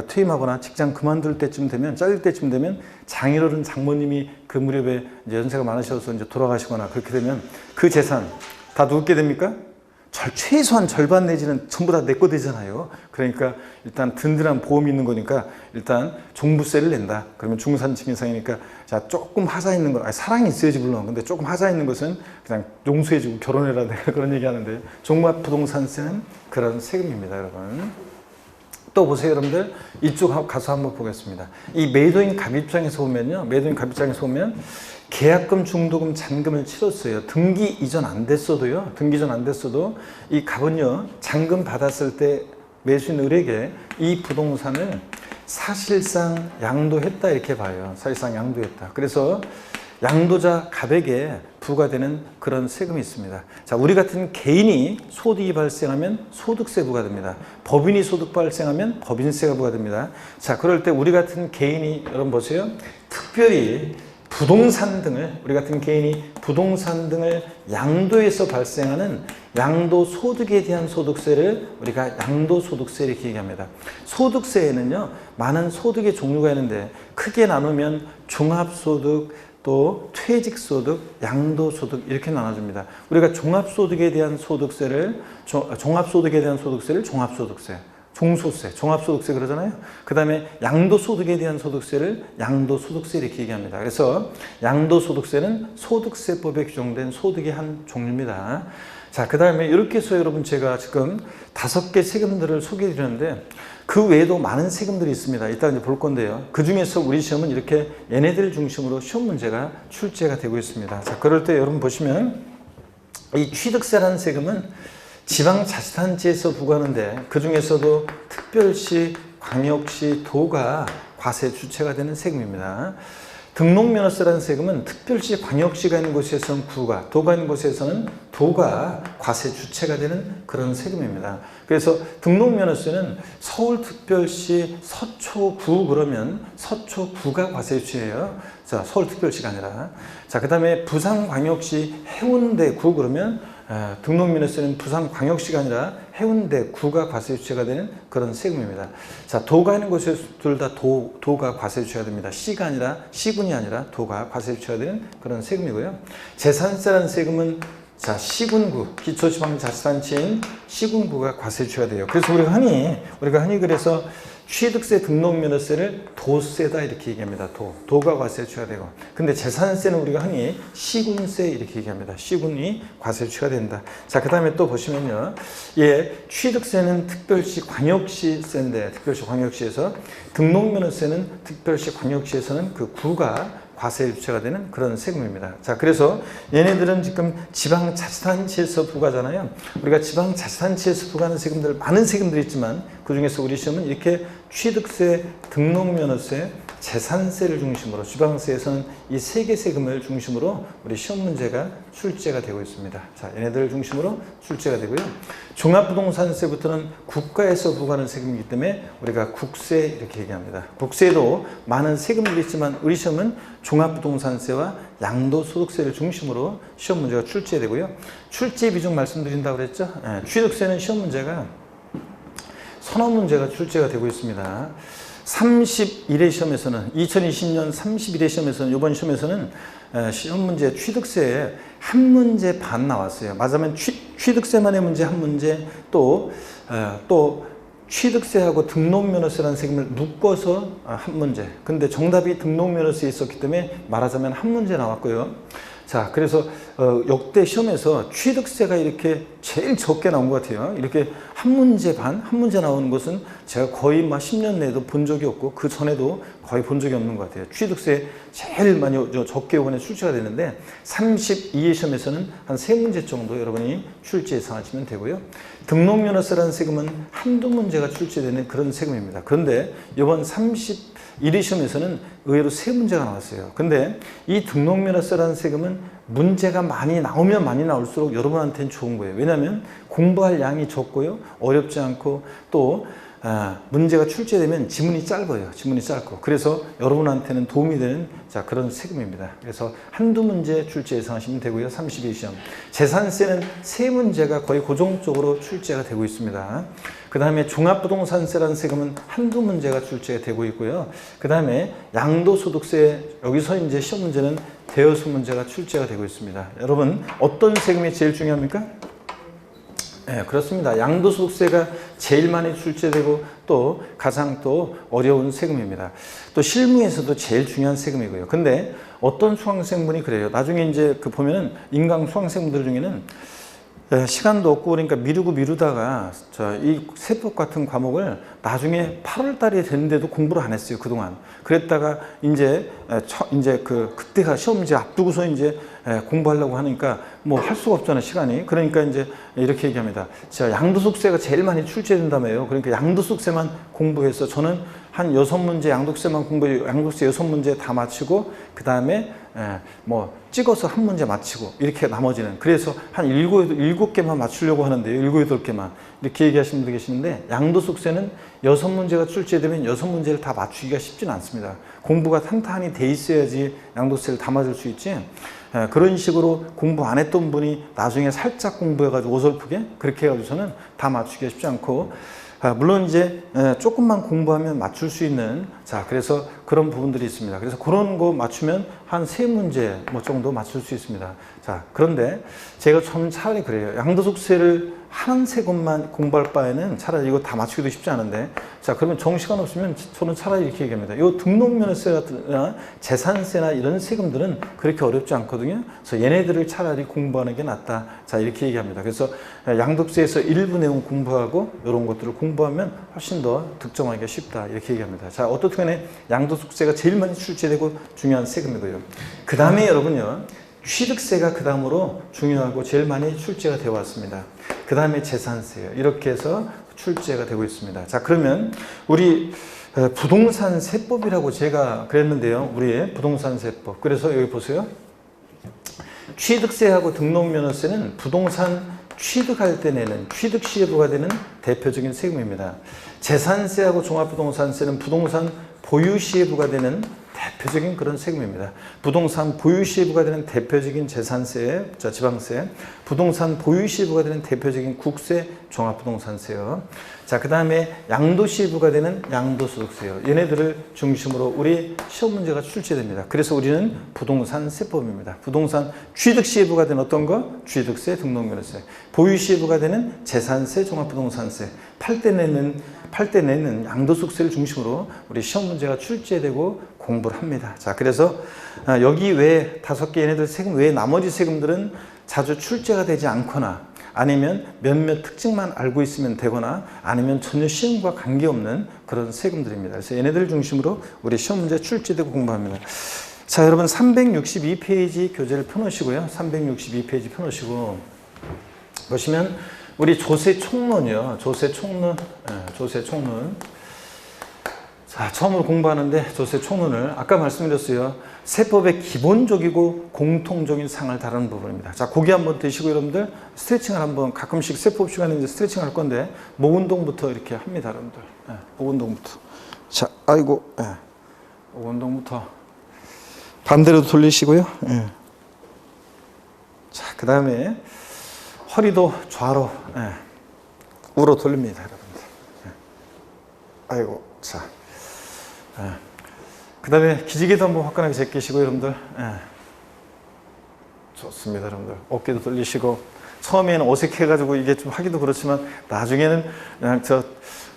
퇴임하거나 직장 그만둘 때쯤 되면 잘릴 때쯤 되면 장인어른 장모님이 그 무렵에 이제 연세가 많으셔서 이제 돌아가시거나 그렇게 되면 그 재산 다 누구게 됩니까? 최소한 절반 내지는 전부 다 내 거 되잖아요. 그러니까 일단 든든한 보험이 있는 거니까 일단 종부세를 낸다. 그러면 중산층 이상이니까 자 조금 하자 있는 거, 사랑이 있어야지 물론. 근데 조금 하자 있는 것은 그냥 용서해주고 결혼해라 내가 그런 얘기 하는데 종합부동산세는 그런 세금입니다, 여러분. 또 보세요, 여러분들. 이쪽 가서 한번 보겠습니다. 이 매도인 갑 입장에서 보면요, 계약금, 중도금, 잔금을 치렀어요. 등기 이전 안 됐어도요. 이 갑은요. 잔금 받았을 때 매수인 을에게 이 부동산을 사실상 양도했다 이렇게 봐요. 사실상 양도했다. 그래서 양도자 갑에게 부과되는 그런 세금이 있습니다. 자, 우리 같은 개인이 소득이 발생하면 소득세 부과됩니다. 법인이 소득 발생하면 법인세가 부과됩니다. 자, 그럴 때 우리 같은 개인이 여러분 보세요. 특별히 우리 같은 개인이 부동산 등을 양도해서 발생하는 양도소득에 대한 소득세를 우리가 양도소득세 이렇게 얘기합니다. 소득세에는요, 많은 소득의 종류가 있는데 크게 나누면 종합소득, 또 퇴직소득, 양도소득 이렇게 나눠줍니다. 우리가 종합소득에 대한 소득세를 종합소득세, 종소세, 종합소득세 그러잖아요. 그 다음에 양도소득에 대한 소득세를 양도소득세 이렇게 얘기합니다. 그래서 양도소득세는 소득세법에 규정된 소득의 한 종류입니다. 자, 그 다음에 이렇게 해서 여러분 제가 지금 5개 세금들을 소개해 드렸는데 그 외에도 많은 세금들이 있습니다. 이따 이제 볼 건데요. 그 중에서 우리 시험은 이렇게 얘네들 중심으로 시험 문제가 출제가 되고 있습니다. 자, 그럴 때 여러분 보시면 이 취득세라는 세금은 지방자치단체에서 부과하는데 그 중에서도 특별시, 광역시, 도가 과세 주체가 되는 세금입니다. 등록면허세라는 세금은 특별시, 광역시가 있는 곳에서는 구가, 도가 있는 곳에서는 도가 과세 주체가 되는 그런 세금입니다. 그래서 등록면허세는 서울특별시 서초구 그러면 서초구가 과세 주체예요. 자, 서울특별시가 아니라. 자, 그 다음에 부산광역시 해운대구 그러면 등록면허세는 부산광역시가 아니라 해운대 구가 과세 주체가 되는 그런 세금입니다. 자, 도가 있는 곳에 둘 다 도가 과세 주체가 됩니다. 시가 아니라 시군이 아니라 도가 과세 주체가 되는 그런 세금이고요. 재산세라는 세금은 자, 시군구, 기초지방자치단체인 시군구가 과세 주체가 돼요. 그래서 우리가 흔히 그래서 취득세 등록면허세를 도세다 이렇게 얘기합니다. 도가 과세 주체가 되고, 근데 재산세는 우리가 흔히 시군세 이렇게 얘기합니다. 시군이 과세 주체가 된다. 자, 그 다음에 또 보시면요, 취득세는 특별시 광역시세인데, 특별시 광역시에서 등록면허세는 특별시 광역시에서는 그 구가 과세 주체가 되는 그런 세금입니다. 자, 그래서 얘네들은 지금 지방자치단체에서 부과잖아요. 우리가 지방자치단체에서 부과하는 세금들, 많은 세금들이 있지만 그 중에서 우리 시험은 이렇게 취득세, 등록면허세, 재산세를 중심으로, 지방세에서는 이 세 개 세금을 중심으로 우리 시험 문제가 출제가 되고 있습니다. 자, 얘네들을 중심으로 출제가 되고요. 종합부동산세부터는 국가에서 부과하는 세금이기 때문에 우리가 국세 이렇게 얘기합니다. 국세에도 많은 세금들이 있지만 우리 시험은 종합부동산세와 양도소득세를 중심으로 시험 문제가 출제되고요. 출제 비중 말씀드린다고 그랬죠? 취득세는 시험 문제가 선언 문제가 출제가 되고 있습니다. 31회 시험에서는 2020년 31회 시험에서는 이번 시험에서는 시험 문제 취득세에 한 문제 반 나왔어요. 맞으면 취득세만의 문제 한 문제, 또 취득세하고 등록면허세라는 세금을 묶어서 한 문제. 근데 정답이 등록면허세에 있었기 때문에 말하자면 한 문제 나왔고요. 자, 그래서 역대 시험에서 취득세가 이렇게 제일 적게 나온 것 같아요. 이렇게 한 문제 나오는 것은 제가 거의 10년 내에도 본 적이 없고 그 전에도 거의 본 적이 없는 것 같아요. 취득세 제일 많이 적게 이번에 출제가 되는데 32회 시험에서는 한 3문제 정도 여러분이 출제 예상하시면 되고요. 등록면허세라는 세금은 한두 문제가 출제되는 그런 세금입니다. 그런데 이번 31회 시험에서는 의외로 3문제가 나왔어요. 근데 이 등록면허세라는 세금은 문제가 많이 나오면 많이 나올수록 여러분한테는 좋은 거예요. 왜냐하면 공부할 양이 적고요. 어렵지 않고 또 문제가 출제되면 지문이 짧아요. 지문이 짧고. 그래서 여러분한테는 도움이 되는 그런 세금입니다. 그래서 한두 문제 출제 예상하시면 되고요. 32회 시험. 재산세는 3문제가 거의 고정적으로 출제가 되고 있습니다. 그 다음에 종합부동산세라는 세금은 한두 문제가 출제가 되고 있고요. 그 다음에 양도소득세, 여기서 이제 시험 문제는 대여섯 문제가 출제가 되고 있습니다. 여러분, 어떤 세금이 제일 중요합니까? 네, 그렇습니다. 양도소득세가 제일 많이 출제되고 또 가장 또 어려운 세금입니다. 또 실무에서도 제일 중요한 세금이고요. 근데 어떤 수강생분이 그래요. 나중에 이제 보면은 인강 수강생분들 중에는 시간도 없고 그러니까 미루다가 이 세법 같은 과목을 나중에 8월 달에 됐는데도 공부를 안 했어요. 그동안. 그랬다가 이제 그때가 시험 이제 앞두고서 이제 공부하려고 하니까 뭐 할 수가 없잖아요. 시간이. 그러니까 이제 이렇게 얘기합니다. 자, 양도소득세가 제일 많이 출제된다며요. 그러니까 양도소득세만 공부해서 저는 한 6문제 양도세만 공부해, 양도세 6문제 다 마치고 그 다음에 뭐 찍어서 한 문제 마치고 이렇게 나머지는 그래서 한 7개만 맞추려고 하는데요. 7, 8개만 이렇게 얘기하시는 분들 계시는데 양도소득세는 6문제가 출제되면 6문제를 다 맞추기가 쉽지는 않습니다. 공부가 탄탄히 돼 있어야지 양도세를 다 맞을 수 있지. 그런 식으로 공부 안 했던 분이 나중에 살짝 공부해가지고 어설프게 그렇게 해가지고서는 다 맞추기가 쉽지 않고 물론 이제 조금만 공부하면 맞출 수 있는 그래서 그런 부분들이 있습니다. 그래서 그런 거 맞추면 한 3문제 뭐 정도 맞출 수 있습니다. 자, 그런데 저는 차라리 그래요. 양도소득세를 한 세금만 공부할 바에는 차라리 이거 다 맞추기도 쉽지 않은데 그러면 정시간 없으면 저는 차라리 이렇게 얘기합니다. 이 등록면허세나 재산세나 이런 세금들은 그렇게 어렵지 않거든요. 그래서 얘네들을 차라리 공부하는 게 낫다. 이렇게 얘기합니다. 그래서 양도세에서 일부 내용 공부하고 이런 것들을 공부하면 훨씬 더 득점하기가 쉽다. 이렇게 얘기합니다. 자, 어떻든 간에 양도소득세가 제일 많이 출제되고 중요한 세금이고요. 그 다음에 여러분요. 취득세가 그 다음으로 중요하고 제일 많이 출제가 되어 왔습니다. 그 다음에 재산세예요. 이렇게 해서 출제가 되고 있습니다. 자, 그러면 우리 부동산 세법이라고 제가 그랬는데요. 우리의 부동산 세법. 그래서 여기 보세요. 취득세하고 등록면허세는 부동산 취득할 때 내는 취득 시에 부과되는 대표적인 세금입니다. 재산세하고 종합부동산세는 부동산 보유 시에 부과되는 대표적인 그런 세금입니다. 부동산 보유시부가 되는 대표적인 재산세, 지방세, 부동산 보유시부가 되는 대표적인 국세, 종합부동산세요. 자, 그 다음에 양도시부가 되는 양도소득세요. 얘네들을 중심으로 우리 시험 문제가 출제됩니다. 그래서 우리는 부동산 세법입니다. 부동산 취득시부가 되는 어떤 거? 취득세, 등록면허세. 보유시부가 되는 재산세, 종합부동산세. 팔 때 내는 양도소득세를 중심으로 우리 시험 문제가 출제되고 공부를 합니다. 자, 그래서 여기 외에 5개 얘네들 세금 외에 나머지 세금들은 자주 출제가 되지 않거나 아니면 몇몇 특징만 알고 있으면 되거나 아니면 전혀 시험과 관계없는 그런 세금들입니다. 그래서 얘네들 중심으로 우리 시험 문제 출제되고 공부합니다. 자, 여러분 362페이지 교재를 펴놓으시고요. 362페이지 펴놓으시고 보시면 우리 조세 총론이요. 조세 총론. 자, 처음으로 공부하는데 조세 총론을 아까 말씀드렸어요. 세법의 기본적이고 공통적인 상을 다루는 부분입니다. 자, 고기 한번 드시고 여러분들 스트레칭을 한번 가끔씩 세법 시간에 이제 스트레칭 할 건데 목 운동부터 이렇게 합니다, 여러분들. 목 운동부터. 자, 목 운동부터 반대로 돌리시고요. 자, 그 다음에 허리도 좌로, 우로 돌립니다, 여러분들. 자. 그 다음에 기지개도 한번 화끈하게 제끼시고 여러분들. 좋습니다, 여러분들. 어깨도 돌리시고. 처음에는 어색해가지고 이게 좀 하기도 그렇지만 나중에는 그냥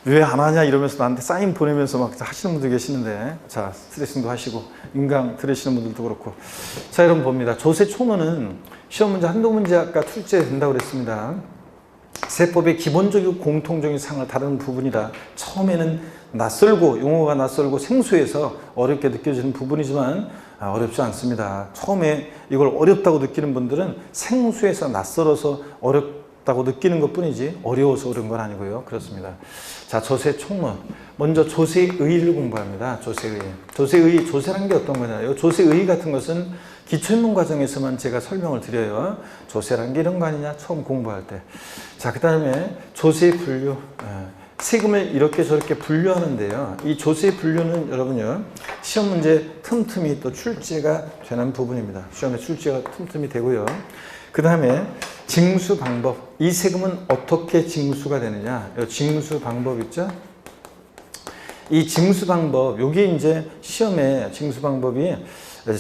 왜 안 하냐 이러면서 나한테 사인 보내면서 막 하시는 분들 계시는데, 자, 스트레칭도 하시고 인강 들으시는 분들도 그렇고. 자, 여러분 봅니다. 조세 총론은 시험 문제 한두 문제 아까 출제된다고 그랬습니다. 세법의 기본적이고 공통적인 상을 다루는 부분이라 처음에는 낯설고 용어가 낯설고 생소해서 어렵게 느껴지는 부분이지만 어렵지 않습니다. 처음에 이걸 어렵다고 느끼는 분들은 생소해서 낯설어서 어렵다고 느끼는 것 뿐이지 어려워서 어려운 건 아니고요. 그렇습니다. 자, 조세 총론. 먼저 조세의를 공부합니다. 조세의. 조세란 게 어떤 거냐요? 조세의 같은 것은 기초입문 과정에서만 제가 설명을 드려요. 조세란 게 이런 거 아니냐? 처음 공부할 때. 자, 그 다음에 조세 분류. 세금을 이렇게 저렇게 분류하는데요. 이 조세 분류는 여러분요, 시험 문제 틈틈이 또 출제가 되는 부분입니다. 시험에 출제가 틈틈이 되고요. 그 다음에 징수 방법. 이 세금은 어떻게 징수가 되느냐? 이 징수 방법 있죠? 이 징수 방법, 요게 이제 시험에 징수 방법이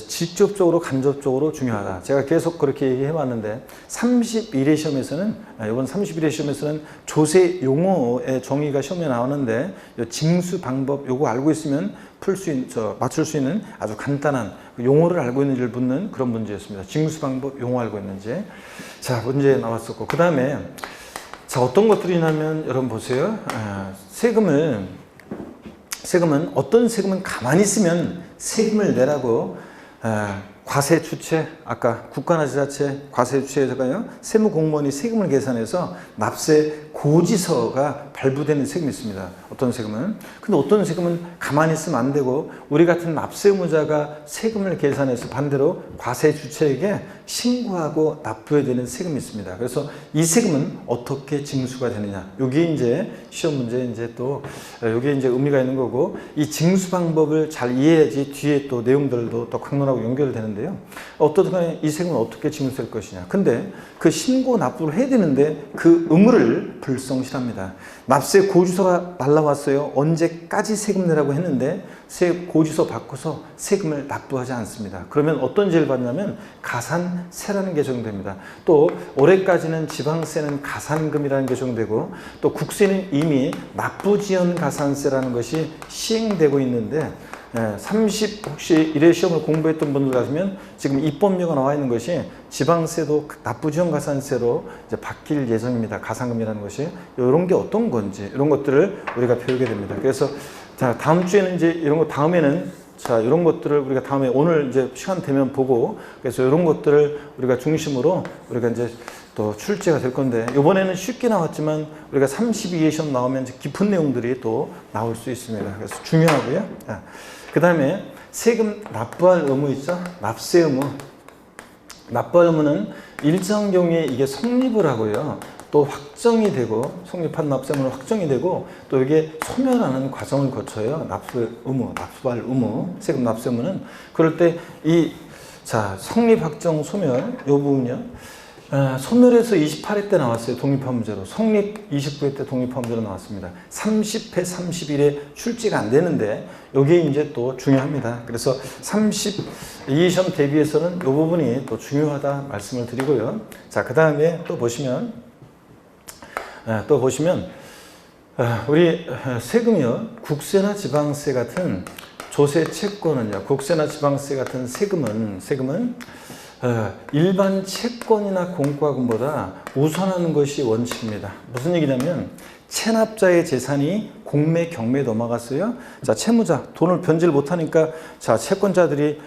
직접적으로 간접적으로 중요하다. 제가 계속 그렇게 얘기해 왔는데 31회 시험에서는, 이번 31회 시험에서는 조세 용어의 정의가 시험에 나오는데 이 징수 방법 요거 알고 있으면 맞출 수 있는 아주 간단한 용어를 알고 있는지를 묻는 그런 문제였습니다. 징수 방법 용어 알고 있는지. 자, 문제 나왔었고. 그 다음에 자, 어떤 것들이냐면 여러분 보세요. 어떤 세금은 가만히 있으면 세금을 내라고 과세 주체, 아까 국가나 지자체 과세 주체에서가요, 세무 공무원이 세금을 계산해서 납세 고지서가 발부되는 세금이 있습니다. 어떤 세금은. 근데 어떤 세금은 가만히 있으면 안 되고 우리 같은 납세 의무자가 세금을 계산해서 반대로 과세 주체에게 신고하고 납부해야 되는 세금이 있습니다. 그래서 이 세금은 어떻게 징수가 되느냐. 여기 이제 시험 문제 이제 또 여기에 이제 의미가 있는 거고, 이 징수 방법을 잘 이해해야지 뒤에 또 내용들도 또 강론하고 연결되는데요. 어떻든 간에 이 세금은 어떻게 징수될 것이냐. 근데 그 신고 납부를 해야 되는데 그 의무를 불성실합니다. 납세 고지서가 날라왔어요. 언제까지 세금 내라고 했는데 고지서 바꿔서 세금을 납부하지 않습니다. 그러면 어떤 죄를 받냐면 가산세라는 게 적용됩니다. 또 올해까지는 지방세는 가산금이라는 게 적용되고, 또 국세는 이미 납부지연 가산세라는 것이 시행되고 있는데, 혹시 1회 시험을 공부했던 분들 같으면 지금 입법료가 나와 있는 것이 지방세도 납부지연 가산세로 이제 바뀔 예정입니다. 가산금이라는 것이. 이런 게 어떤 건지 이런 것들을 우리가 배우게 됩니다. 그래서 자, 다음 주에는 이제 이런 거, 다음에는 자, 이런 것들을 우리가 다음에 오늘 이제 시간 되면 보고, 그래서 이런 것들을 우리가 중심으로 우리가 이제 또 출제가 될 건데, 이번에는 쉽게 나왔지만 우리가 32회 시험 나오면 이제 깊은 내용들이 또 나올 수 있습니다. 그래서 중요하고요. 그 다음에 세금 납부할 의무 있죠? 납세 의무. 납부할 의무는 일정 경우에 이게 성립을 하고요. 또 확정이 되고 성립한 납세물은 확정이 되고 또 이게 소멸하는 과정을 거쳐요. 납세 의무, 납부할 의무, 세금 납세물은 그럴 때 이 성립 확정 소멸 요 부분이요. 소멸해서 28회 때 나왔어요. 독립화 문제로. 성립 29회 때 독립화 문제로 나왔습니다. 30회, 31회 출제가 안 되는데 이게 이제 또 중요합니다. 그래서 32시험 대비해서는 이 부분이 또 중요하다 말씀을 드리고요. 자, 그 다음에 또 보시면 우리 세금이요. 국세나 지방세 같은 조세 채권은요. 국세나 지방세 같은 세금은 일반 채권이나 공과금보다 우선하는 것이 원칙입니다. 무슨 얘기냐면 체납자의 재산이 공매, 경매에 넘어갔어요. 자, 채무자 돈을 변제를 못하니까 채권자들이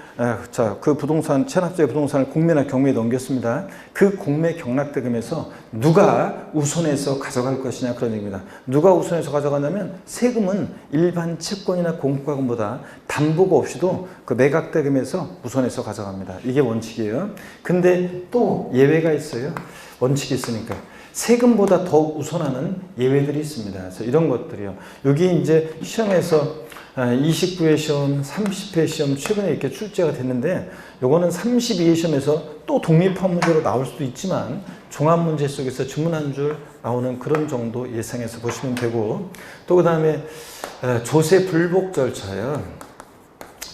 그 부동산 체납자의 부동산을 공매나 경매에 넘겼습니다. 그 공매 경락대금에서 누가 우선해서 가져갈 것이냐 그런 얘기입니다. 누가 우선해서 가져가냐면 세금은 일반 채권이나 공과금보다 담보가 없이도 그 매각대금에서 우선해서 가져갑니다. 이게 원칙이에요. 근데 또 예외가 있어요. 원칙이 있으니까. 세금보다 더 우선하는 예외들이 있습니다. 그래서 이런 것들이요. 여기 이제 시험에서 29회 시험, 30회 시험 최근에 이렇게 출제가 됐는데 요거는 32회 시험에서 또 독립화 문제로 나올 수도 있지만 종합 문제 속에서 주문 한 줄 나오는 그런 정도 예상해서 보시면 되고 또 그 다음에 조세 불복 절차요.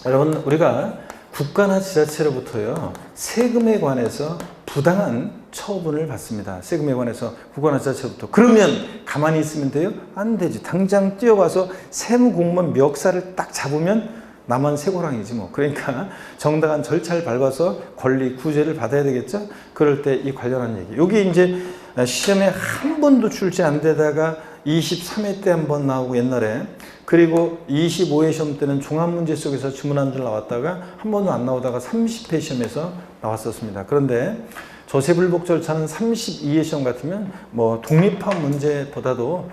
여러분 우리가 국가나 지자체로부터요 세금에 관해서 부당한 처분을 받습니다. 세금에 관해서 국가나 지자체부터. 그러면 가만히 있으면 돼요? 안 되지. 당장 뛰어가서 세무공무원 멱살을 딱 잡으면 나만 쇠고랑이지 뭐. 그러니까 정당한 절차를 밟아서 권리 구제를 받아야 되겠죠? 그럴 때 이 관련한 얘기. 여기 이제 시험에 한 번도 출제 안 되다가 23회 때 한 번 나오고 옛날에 그리고 25회 시험 때는 종합문제 속에서 주문 한 줄 나왔다가 한 번도 안 나오다가 30회 시험에서 나왔었습니다. 그런데 조세불복 절차는 32회 시험 같으면 뭐 독립화 문제보다도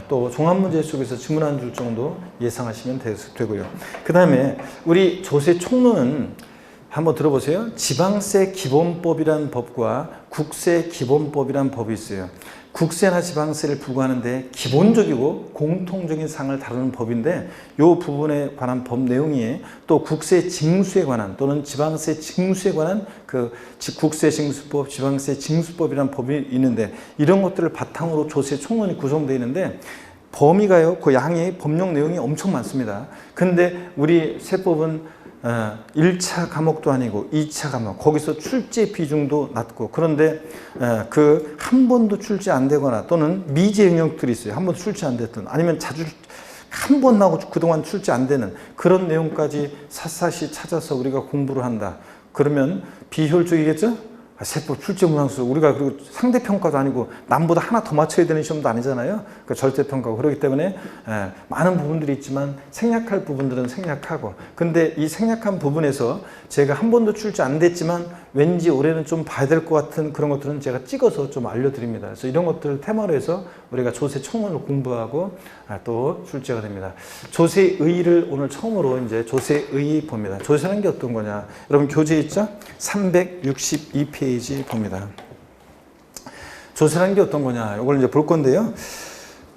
또 종합문제 속에서 주문 한 줄 정도 예상하시면 되고요. 그 다음에 우리 조세 총론은 한번 들어보세요. 지방세 기본법이라는 법과 국세 기본법이라는 법이 있어요. 국세나 지방세를 부과하는데 기본적이고 공통적인 사항을 다루는 법인데 이 부분에 관한 법 내용이 또 국세 징수에 관한 또는 지방세 징수에 관한 그 국세 징수법, 지방세 징수법이라는 법이 있는데 이런 것들을 바탕으로 조세 총론이 구성되어 있는데 범위가요, 그 양이 법령 내용이 엄청 많습니다. 근데 우리 세법은 1차 과목도 아니고 2차 과목 거기서 출제 비중도 낮고 그런데 그 한 번도 출제 안 되거나 또는 미제 영역들이 있어요. 한 번도 출제 안 됐던 아니면 자주 한 번 나오고 그동안 출제 안 되는 그런 내용까지 샅샅이 찾아서 우리가 공부를 한다. 그러면 비효율적이겠죠? 세법 출제 문항수 우리가 그리고 상대평가도 아니고 남보다 하나 더 맞춰야 되는 시험도 아니잖아요. 그 절대평가고 그렇기 때문에 많은 부분들이 있지만 생략할 부분들은 생략하고 근데 이 생략한 부분에서 제가 한 번도 출제 안 됐지만 왠지 올해는 좀 봐야 될 것 같은 그런 것들은 제가 찍어서 좀 알려드립니다. 그래서 이런 것들을 테마로 해서 우리가 조세 총론을 공부하고 또 출제가 됩니다. 조세의를 오늘 처음으로 이제 조세의 봅니다. 조세라는 게 어떤 거냐? 여러분 교재 있죠? 362페이지 봅니다. 조세라는 게 어떤 거냐? 이걸 이제 볼 건데요.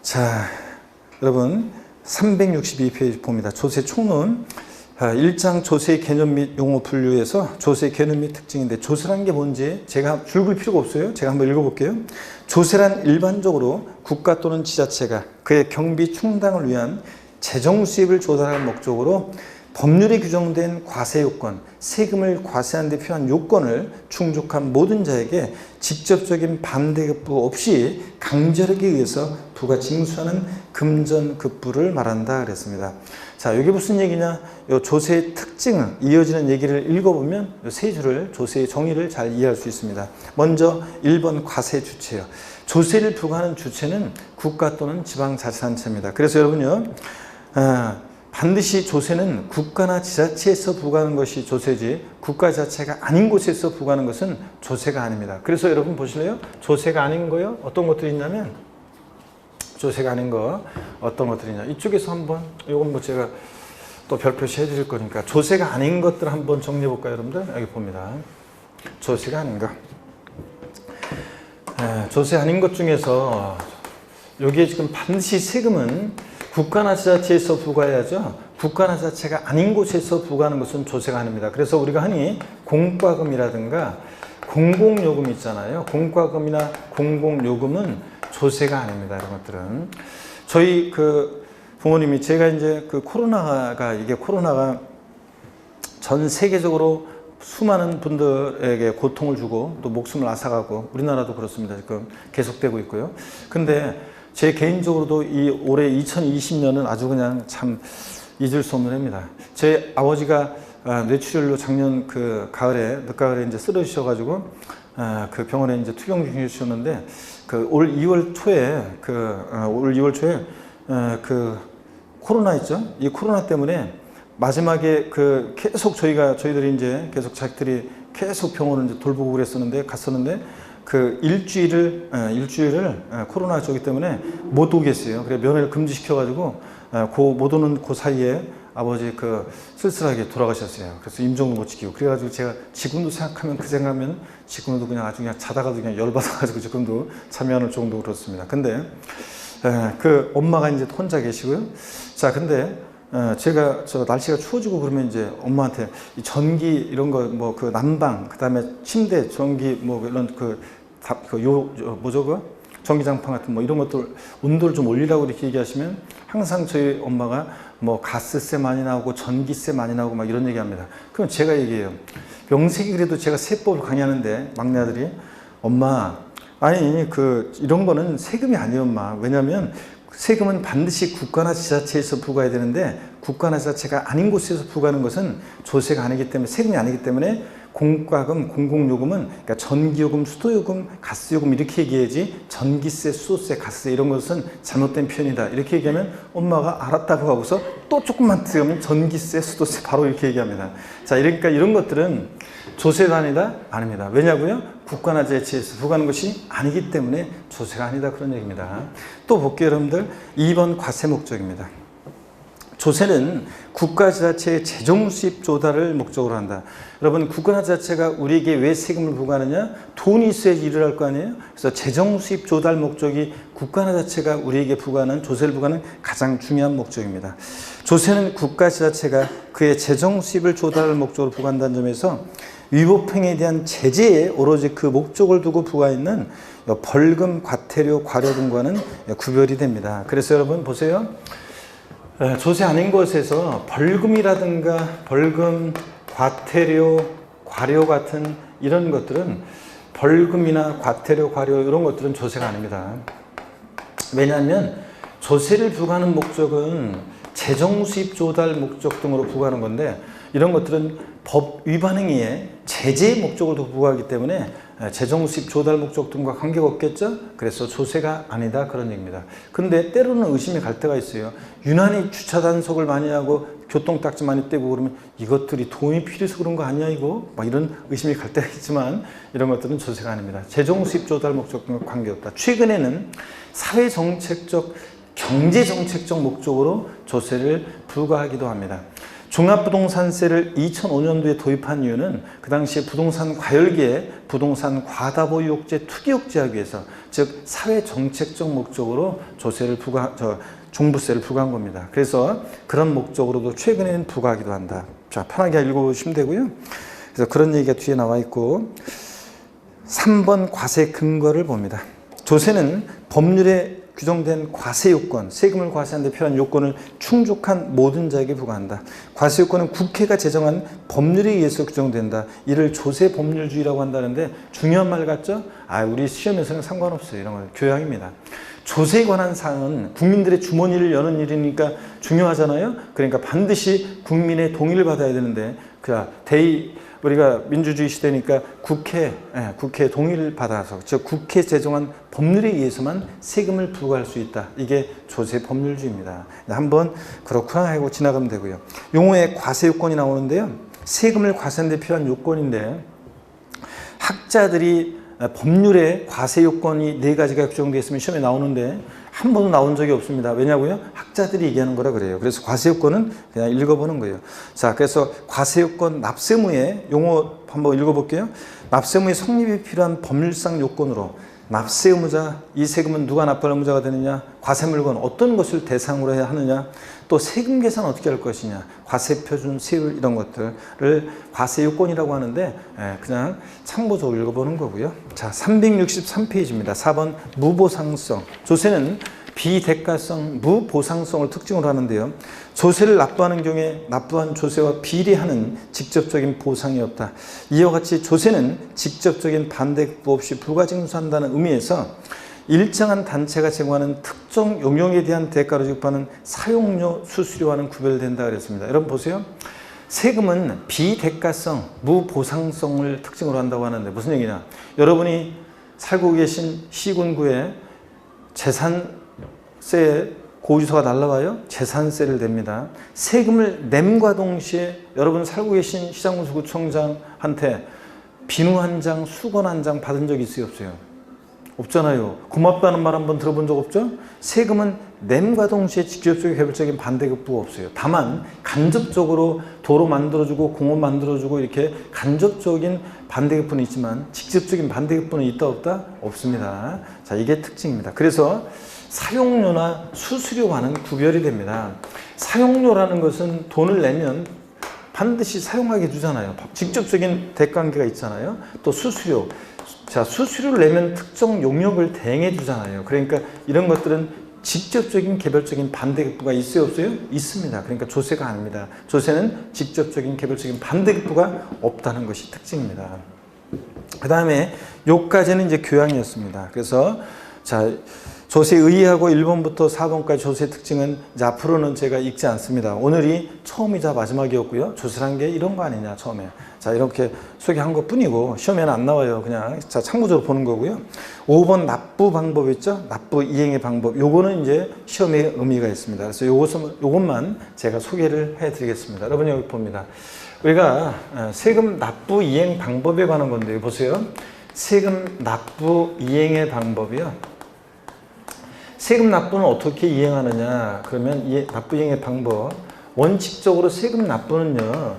자, 여러분 362페이지 봅니다. 조세 총론 1장 조세 개념 및 용어 분류에서 조세 개념 및 특징인데 조세라는 게 뭔지 제가 줄글 필요가 없어요. 제가 한번 읽어볼게요. 조세란 일반적으로 국가 또는 지자체가 그의 경비 충당을 위한 재정 수입을 조달할 목적으로 법률에 규정된 과세 요건, 세금을 과세하는 데 필요한 요건을 충족한 모든 자에게 직접적인 반대급부 없이 강제력에 의해서 부가 징수하는 금전급부를 말한다 그랬습니다. 자, 이게 무슨 얘기냐? 요 조세의 특징을 이어지는 얘기를 읽어보면 요 세 줄을 조세의 정의를 잘 이해할 수 있습니다. 먼저 1번 과세 주체요. 조세를 부과하는 주체는 국가 또는 지방자치단체입니다. 그래서 여러분요. 반드시 조세는 국가나 지자체에서 부과하는 것이 조세지 국가 자체가 아닌 곳에서 부과하는 것은 조세가 아닙니다. 그래서 여러분 보실래요? 조세가 아닌 거요? 어떤 것들이 있냐면 조세가 아닌 거 어떤 것들이 있냐 이쪽에서 한번 이건 뭐 제가 또 별표시 해드릴 거니까 조세가 아닌 것들 한번 정리해 볼까요 여러분들? 여기 봅니다. 조세가 아닌 거 조세 아닌 것 중에서 여기에 지금 반드시 세금은 국가나 지자체에서 부과해야죠. 국가나 지자체가 아닌 곳에서 부과하는 것은 조세가 아닙니다. 그래서 우리가 흔히 공과금이라든가 공공요금 있잖아요. 공과금이나 공공요금은 조세가 아닙니다. 이런 것들은. 저희 부모님이 제가 이제 코로나가 전 세계적으로 수많은 분들에게 고통을 주고 또 목숨을 앗아가고 우리나라도 그렇습니다. 지금 계속되고 있고요. 근데 제 개인적으로도 이 올해 2020년은 아주 그냥 참 잊을 수 없는 해입니다. 제 아버지가 뇌출혈로 작년 늦가을에 이제 쓰러지셔가지고 그 병원에 이제 투병 중이셨는데 올 2월 초에 코로나 있죠. 이 코로나 때문에 마지막에 계속 저희들이 이제 계속 자식들이 계속 병원을 이제 돌보고 갔었는데 일주일을 코로나 저기 때문에 못 오겠어요. 그래 면회를 금지시켜가지고 못 오는 그 사이에 아버지 쓸쓸하게 돌아가셨어요. 그래서 임종도 못 지키고 그래가지고 제가 지금도 생각하면 지금도 그냥 아주 그냥 자다가도 그냥 열받아가지고 지금도 잠이 안 올 정도로 그렇습니다. 근데 엄마가 이제 혼자 계시고요. 자, 근데 제가 날씨가 추워지고 그러면 이제 엄마한테 이 전기 이런 거 난방 그다음에 침대 전기 이런 전기장판 같은 이런 것들 온도를 좀 올리라고 이렇게 얘기하시면 항상 저희 엄마가 가스세 많이 나오고 전기세 많이 나오고 막 이런 얘기합니다. 그럼 제가 얘기해요. 명색이 그래도 제가 세법을 강의하는데 막내 아들이 엄마 아니 이런 거는 세금이 아니에요 엄마. 왜냐면 세금은 반드시 국가나 지자체에서 부과해야 되는데 국가나 지자체가 아닌 곳에서 부과하는 것은 조세가 아니기 때문에 세금이 아니기 때문에 공과금, 공공요금은 그러니까 전기요금, 수도요금, 가스요금 이렇게 얘기해야지 전기세, 수도세, 가스세 이런 것은 잘못된 표현이다 이렇게 얘기하면 엄마가 알았다고 하고서 또 조금만 들으면 전기세, 수도세 바로 이렇게 얘기합니다. 자, 그러니까 이런 것들은 조세가 아니다? 아닙니다. 왜냐고요? 국가나 지자체에서 부과하는 것이 아니기 때문에 조세가 아니다 그런 얘기입니다. 또 볼게요 여러분들. 2번 과세 목적입니다. 조세는 국가 지자체의 재정 수입 조달을 목적으로 한다. 여러분 국가나 지자체가 우리에게 왜 세금을 부과하느냐? 돈이 있어야지 일을 할 거 아니에요? 그래서 재정 수입 조달 목적이 국가나 지자체가 우리에게 부과하는 조세를 부과하는 가장 중요한 목적입니다. 조세는 국가 지자체가 그의 재정 수입을 조달할 목적으로 부과한다는 점에서 위법행위에 대한 제재에 오로지 그 목적을 두고 부과했는 벌금, 과태료, 과료 등과는 구별이 됩니다. 그래서 여러분 보세요. 조세 아닌 것에서 벌금이라든가 벌금, 과태료, 과료 같은 이런 것들은 벌금이나 과태료, 과료 이런 것들은 조세가 아닙니다. 왜냐하면 조세를 부과하는 목적은 재정 수입 조달 목적 등으로 부과하는 건데 이런 것들은 법 위반 행위에 제재의 목적으로 부과하기 때문에 재정 수입 조달 목적 등과 관계가 없겠죠? 그래서 조세가 아니다 그런 얘기입니다. 근데 때로는 의심이 갈 때가 있어요. 유난히 주차 단속을 많이 하고 교통딱지 많이 떼고 그러면 이것들이 돈이 필요해서 그런 거 아니야 이거? 막 이런 의심이 갈 때가 있지만 이런 것들은 조세가 아닙니다. 재정 수입 조달 목적 등과 관계없다. 최근에는 사회정책적 경제정책적 목적으로 조세를 부과하기도 합니다. 종합부동산세를 2005년도에 도입한 이유는 그 당시에 부동산 과열기에 부동산 과다보유욕제 투기욕제하기 위해서 즉 사회정책적 목적으로 종부세를 부과한 겁니다. 그래서 그런 목적으로도 최근에는 부과하기도 한다. 자, 편하게 읽어보시면 되고요. 그래서 그런 얘기가 뒤에 나와 있고 3번 과세 근거를 봅니다. 조세는 법률에 규정된 과세 요건, 세금을 과세하는 데 필요한 요건을 충족한 모든 자에게 부과한다. 과세 요건은 국회가 제정한 법률에 의해서 규정된다. 이를 조세 법률주의라고 한다는데 중요한 말 같죠? 우리 시험에서는 상관없어요. 이런 건 교양입니다. 조세에 관한 사항은 국민들의 주머니를 여는 일이니까 중요하잖아요. 그러니까 반드시 국민의 동의를 받아야 되는데 우리가 민주주의 시대니까 국회 동의를 받아서 즉 국회 제정한 법률에 의해서만 세금을 부과할 수 있다. 이게 조세 법률주의입니다. 한번 그렇구나 하고 지나가면 되고요. 용어에 과세 요건이 나오는데요. 세금을 과세하는 데 필요한 요건인데 학자들이 법률에 과세 요건이 4가지가 규정되어 있으면 시험에 나오는데 한 번도 나온 적이 없습니다. 왜냐고요? 학자들이 얘기하는 거라 그래요. 그래서 과세 요건은 그냥 읽어보는 거예요. 자, 그래서 과세 요건 납세무의 용어 한번 읽어볼게요. 납세무의 성립이 필요한 법률상 요건으로 납세 의무자, 이 세금은 누가 납부할 의무자가 되느냐, 과세 물건 어떤 것을 대상으로 해야 하느냐, 또 세금 계산 어떻게 할 것이냐, 과세 표준, 세율 이런 것들을 과세 요건이라고 하는데 그냥 참고적으로 읽어보는 거고요. 자, 363페이지입니다. 4번 무보상성. 조세는 비대가성, 무보상성을 특징으로 하는데요. 조세를 납부하는 경우에 납부한 조세와 비례하는 직접적인 보상이 없다. 이와 같이 조세는 직접적인 반대급부 없이 부가징수한다는 의미에서 일정한 단체가 제공하는 특정 용역에 대한 대가로 지급하는 사용료, 수수료와는 구별된다 그랬습니다. 여러분 보세요. 세금은 비대가성, 무보상성을 특징으로 한다고 하는데 무슨 얘기냐? 여러분이 살고 계신 시군구에 재산세 고지서가 날라와요. 재산세를 냅니다. 세금을 냄과 동시에 여러분 살고 계신 시장군수구청장한테 비누 한 장, 수건 한 장 받은 적 있어요? 없어요? 없잖아요. 고맙다는 말 한번 들어본 적 없죠? 세금은 냄과 동시에 직접적인 개별적인 반대급부가 없어요. 다만 간접적으로 도로 만들어주고 공원 만들어주고 이렇게 간접적인 반대급부는 있지만 직접적인 반대급부는 있다 없다? 없습니다. 자, 이게 특징입니다. 그래서 사용료나 수수료와는 구별이 됩니다. 사용료라는 것은 돈을 내면 반드시 사용하게 해주잖아요. 직접적인 대관계가 있잖아요. 또 수수료. 자, 수수료를 내면 특정 용역을 대행해 주잖아요. 그러니까 이런 것들은 직접적인 개별적인 반대급부가 있어요, 없어요? 있습니다. 그러니까 조세가 아닙니다. 조세는 직접적인 개별적인 반대급부가 없다는 것이 특징입니다. 그 다음에 요까지는 이제 교양이었습니다. 그래서 자, 조세 의의하고 1번부터 4번까지 조세 특징은 이제 앞으로는 제가 읽지 않습니다. 오늘이 처음이자 마지막이었고요. 조세란 게 이런 거 아니냐, 처음에. 자, 이렇게 소개한 것 뿐이고 시험에는 안 나와요. 그냥 자, 참고적으로 보는 거고요. 5번 납부 방법 있죠? 납부 이행의 방법. 요거는 이제 시험에 의미가 있습니다. 그래서 요것만 제가 소개를 해 드리겠습니다. 여러분 여기 봅니다. 우리가 세금 납부 이행 방법에 관한 건데요. 보세요. 세금 납부 이행의 방법이요. 세금 납부는 어떻게 이행하느냐? 그러면 이 납부 이행의 방법. 원칙적으로 세금 납부는요.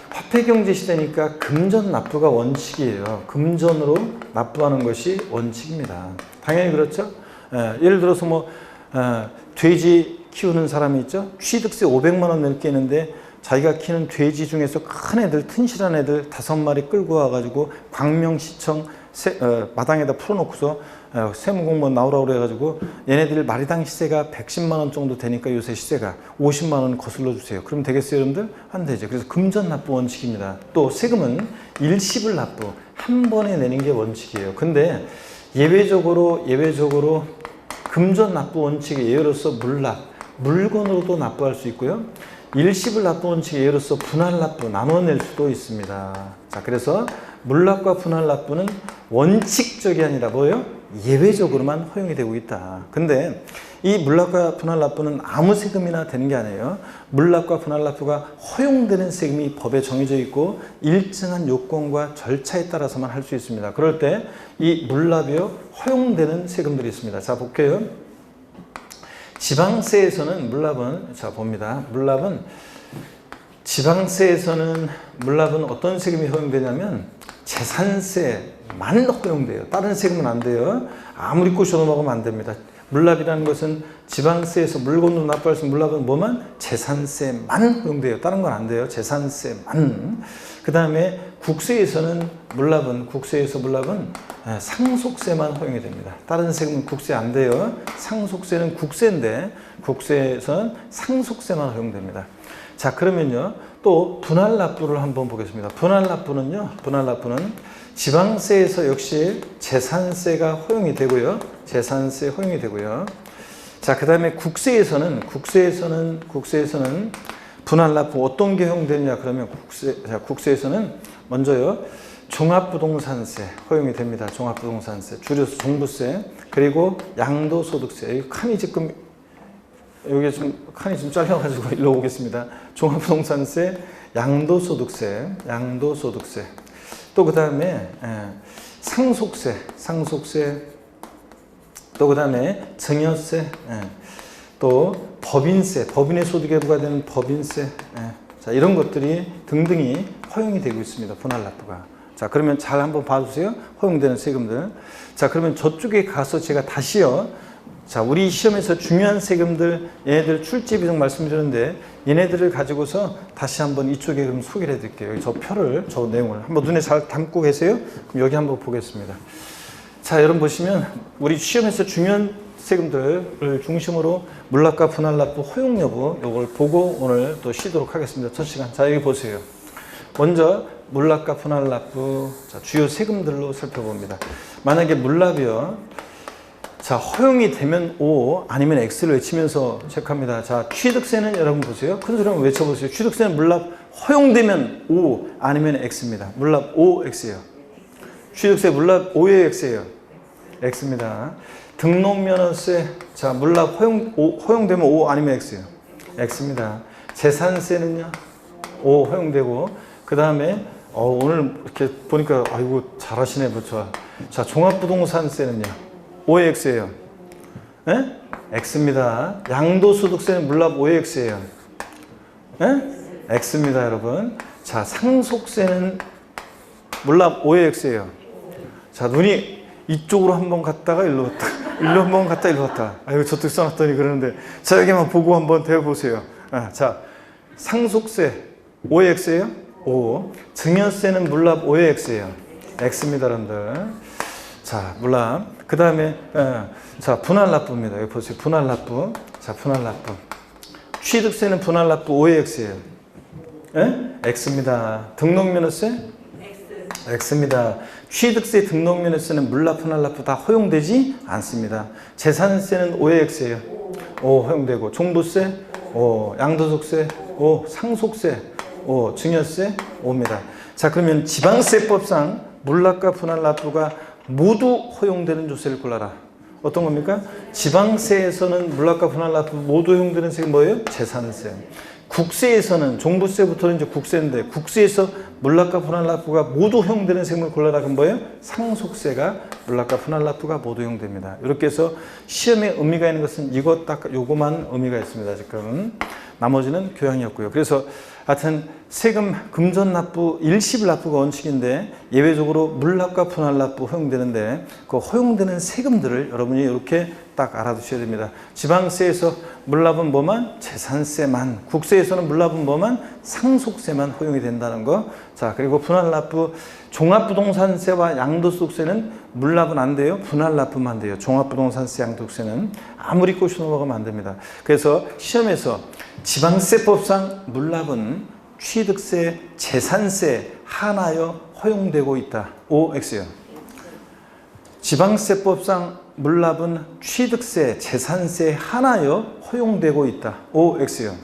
화폐경제 시대니까 금전 납부가 원칙이에요. 금전으로 납부하는 것이 원칙입니다. 당연히 그렇죠. 예를 들어서 돼지 키우는 사람이 있죠. 취득세 500만 원 낼 게 있는데 자기가 키우는 돼지 중에서 큰 애들, 튼실한 애들 5마리 끌고 와가지고 광명시청 마당에다 풀어놓고서 세무공무원 나오라고 그래가지고 얘네들 마리당 시세가 110만 원 정도 되니까 요새 시세가 50만 원 거슬러 주세요. 그럼 되겠어요, 여러분들? 안 되죠. 그래서 금전 납부 원칙입니다. 또 세금은 일시불 납부, 한 번에 내는 게 원칙이에요. 근데 예외적으로 금전 납부 원칙의 예로서 물건으로도 납부할 수 있고요. 일시불 납부 원칙의 예로서 분할 납부, 나눠 낼 수도 있습니다. 자, 그래서 물납과 분할 납부는 원칙적이 아니라 뭐예요? 예외적으로만 허용이 되고 있다. 근데 이 물납과 분할 납부는 아무 세금이나 되는 게 아니에요. 물납과 분할 납부가 허용되는 세금이 법에 정해져 있고 일정한 요건과 절차에 따라서만 할 수 있습니다. 그럴 때 이 물납이요 허용되는 세금들이 있습니다. 자, 볼게요. 지방세에서는 물납은 자 봅니다. 지방세에서는 물납은 어떤 세금이 허용되냐면 재산세만 허용돼요. 다른 세금은 안 돼요. 아무리 꼬셔도 먹으면 안 됩니다. 물납이라는 것은 지방세에서 물건으로 납부할 수 있는 물납은 뭐만? 재산세만 허용돼요. 다른 건 안 돼요. 재산세만. 그 다음에 국세에서는 물납은 상속세만 허용이 됩니다. 다른 세금은 국세 안 돼요. 상속세는 국세인데 국세에서는 상속세만 허용됩니다. 자, 그러면요. 또 분할 납부를 한번 보겠습니다. 분할 납부는 지방세에서 역시 재산세가 허용이 되고요. 재산세 허용이 되고요. 자, 그 다음에 국세에서는 분할 납부 어떤 게 허용되느냐 그러면 국세에서는 먼저요. 종합부동산세 허용이 됩니다. 종합부동산세, 줄여서 종부세, 그리고 양도소득세. 여기 칸이 좀 잘려가지고 일로 오겠습니다. 종합부동산세, 양도소득세. 또 그 다음에 상속세, 또 그 다음에 증여세, 또 법인세, 법인의 소득에 부과되는 법인세. 자, 이런 것들이 등등이 허용이 되고 있습니다. 분할 납부가. 자, 그러면 잘 한번 봐주세요. 허용되는 세금들. 자, 그러면 저쪽에 가서 제가 다시요. 자, 우리 시험에서 중요한 세금들, 얘네들 출제 비중 말씀드렸는데, 얘네들을 가지고서 다시 한번 이쪽에 그럼 소개를 해드릴게요. 저 표를, 저 내용을 한번 눈에 잘 담고 계세요? 그럼 여기 한번 보겠습니다. 자, 여러분 보시면 우리 시험에서 중요한 세금들을 중심으로 물납과 분할납부 허용 여부 요걸 보고 오늘 또 쉬도록 하겠습니다. 첫 시간. 자, 여기 보세요. 먼저 물납과 분할납부 주요 세금들로 살펴봅니다. 만약에 물납이요. 자, 허용이 되면 O 아니면 X를 외치면서 체크합니다. 자, 취득세는 여러분 보세요. 큰 소리 한번 외쳐보세요. 취득세는 물납 허용되면 O 아니면 X입니다. 물납 O, X예요. 취득세 물납 O에 X예요. X입니다. 등록면허세, 자, 물납 허용되면 O 아니면 X예요. X입니다. 재산세는요, O 허용되고, 그 다음에, 오늘 이렇게 보니까, 아이고, 잘하시네, 뭐, 좋아. 자, 종합부동산세는요, O에 X예요. 예? X입니다. 양도소득세는 물납 O에 X예요. 예? X입니다, 여러분. 자, 상속세는 물납 O에 X예요. 자, 눈이 이쪽으로 한번 갔다가 일로 갔다, 일로 한번 갔다, 일로 갔다. 아이고, 저쪽 써놨더니 그러는데. 자, 여기만 보고 한번 대보세요. 자, 상속세, O에 X예요? O. 증여세는 물납 O에 X예요. X입니다, 여러분들. 자, 물납. 그 다음에, 자, 분할납부입니다. 여기 보세요. 분할납부. 자, 분할납부. 취득세는 분할납부 O에 X예요. 예? X입니다. 등록면허세? X입니다. 취득세, 등록면허세는 물납, 분할납부 다 허용되지 않습니다. 재산세는 O에 X예요. O 허용되고, 종부세, O, 양도소득세, O, 상속세, O, 증여세, O입니다. 자, 그러면 지방세법상 물납과 분할납부가 모두 허용되는 조세를 골라라. 어떤 겁니까? 지방세에서는 물납과 분할납부 모두 허용되는 세가 뭐예요? 재산세. 국세에서는 종부세부터는 이제 국세인데 국세에서 물납과 분할납부가 모두 허용되는 세금을 골라라. 그럼 뭐예요? 상속세가 물납과 분할납부가 모두 허용됩니다. 이렇게 해서 시험에 의미가 있는 것은 이것 딱 요거만 의미가 있습니다. 지금 나머지는 교양이었고요. 그래서 하여튼 세금 금전납부 일시불납부가 원칙인데 예외적으로 물납과 분할납부 허용되는데 그 허용되는 세금들을 여러분이 이렇게 딱 알아두셔야 됩니다. 지방세에서 물납은 뭐만? 재산세만. 국세에서는 물납은 뭐만? 상속세만 허용이 된다는 거. 자, 그리고 분할납부 종합부동산세와 양도소득세는 물납은 안 돼요. 분할납부만 돼요. 종합부동산세, 양도소득세는 아무리 꼬셔 넘어가면 안 됩니다. 그래서 시험에서 지방세법상 물납은 취득세, 재산세 하나여 허용되고 있다. O, X요. 지방세법상 물납은 취득세, 재산세 하나여 허용되고 있다. O, X요.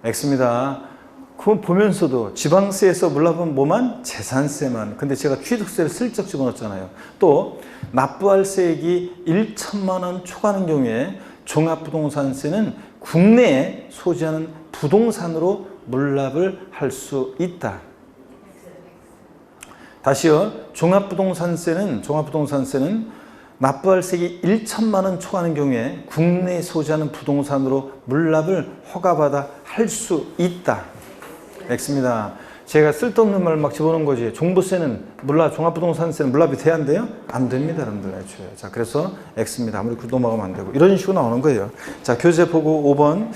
X입니다. 그건 보면서도 지방세에서 물납은 뭐만? 재산세만. 근데 제가 취득세를 슬쩍 집어넣었잖아요. 또 납부할 세액이 1천만 원 초과하는 경우에 종합부동산세는 국내에 소지하는 부동산으로 물납을 할 수 있다. 다시요. 종합부동산세는 납부할 세액이 1천만 원 초과하는 경우에 국내에 소지하는 부동산으로 물납을 허가받아 할 수 있다. X입니다. 제가 쓸데없는 말 막 집어넣은 거지. 종부세는 종합부동산세는 물납이 돼야 안 돼요? 안 됩니다, 여러분들. 자, 그래서 X입니다. 아무리 넘어가면 안 되고. 이런 식으로 나오는 거예요. 자, 교재 보고 5번.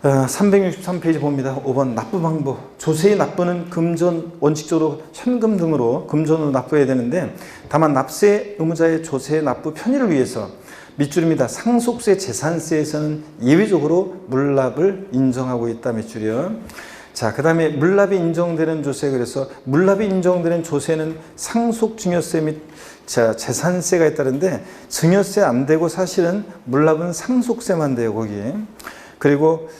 363페이지 봅니다. 5번 납부 방법. 조세의 납부는 금전 원칙적으로 현금 등으로 금전으로 납부해야 되는데 다만 납세 의무자의 조세 납부 편의를 위해서 밑줄입니다. 상속세, 재산세에서는 예외적으로 물납을 인정하고 있다. 밑줄이요. 자, 그 다음에 물납이 인정되는 조세. 그래서 물납이 인정되는 조세는 상속 증여세 및 재산세가 있다는데 증여세 안 되고 사실은 물납은 상속세만 돼요. 거기. 그리고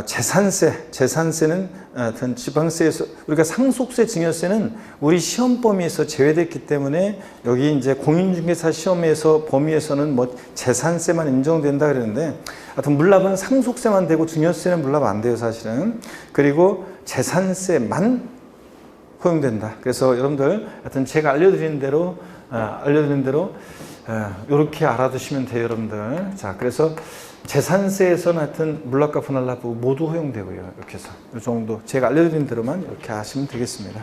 재산세는 지방세에서 우리가 상속세, 증여세는 우리 시험 범위에서 제외됐기 때문에 여기 이제 공인중개사 시험에서 범위에서는 뭐 재산세만 인정된다 그랬는데 하여튼 물납은 상속세만 되고 증여세는 물납 안 돼요, 사실은. 그리고 재산세만 허용된다. 그래서 여러분들 하여튼 제가 알려드린 대로 이렇게 알아두시면 돼요, 여러분들. 자, 그래서 재산세에서는 하여튼 물납과 분할납부 모두 허용되고요. 이렇게 해서 이 정도 제가 알려드린 대로만 이렇게 하시면 되겠습니다.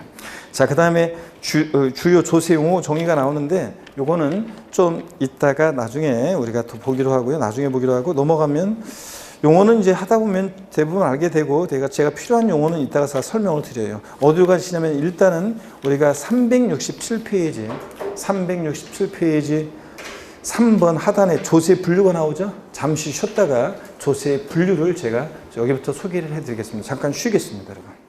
자, 그 다음에 주요 조세 용어 정의가 나오는데 요거는 좀 이따가 나중에 우리가 또 보기로 하고요. 나중에 보기로 하고 넘어가면 용어는 이제 하다 보면 대부분 알게 되고 제가 필요한 용어는 이따가 설명을 드려요. 어디로 가시냐면 일단은 우리가 367페이지 3번 하단에 조세 분류가 나오죠. 잠시 쉬었다가 조세 분류를 제가 여기부터 소개를 해드리겠습니다. 잠깐 쉬겠습니다, 여러분.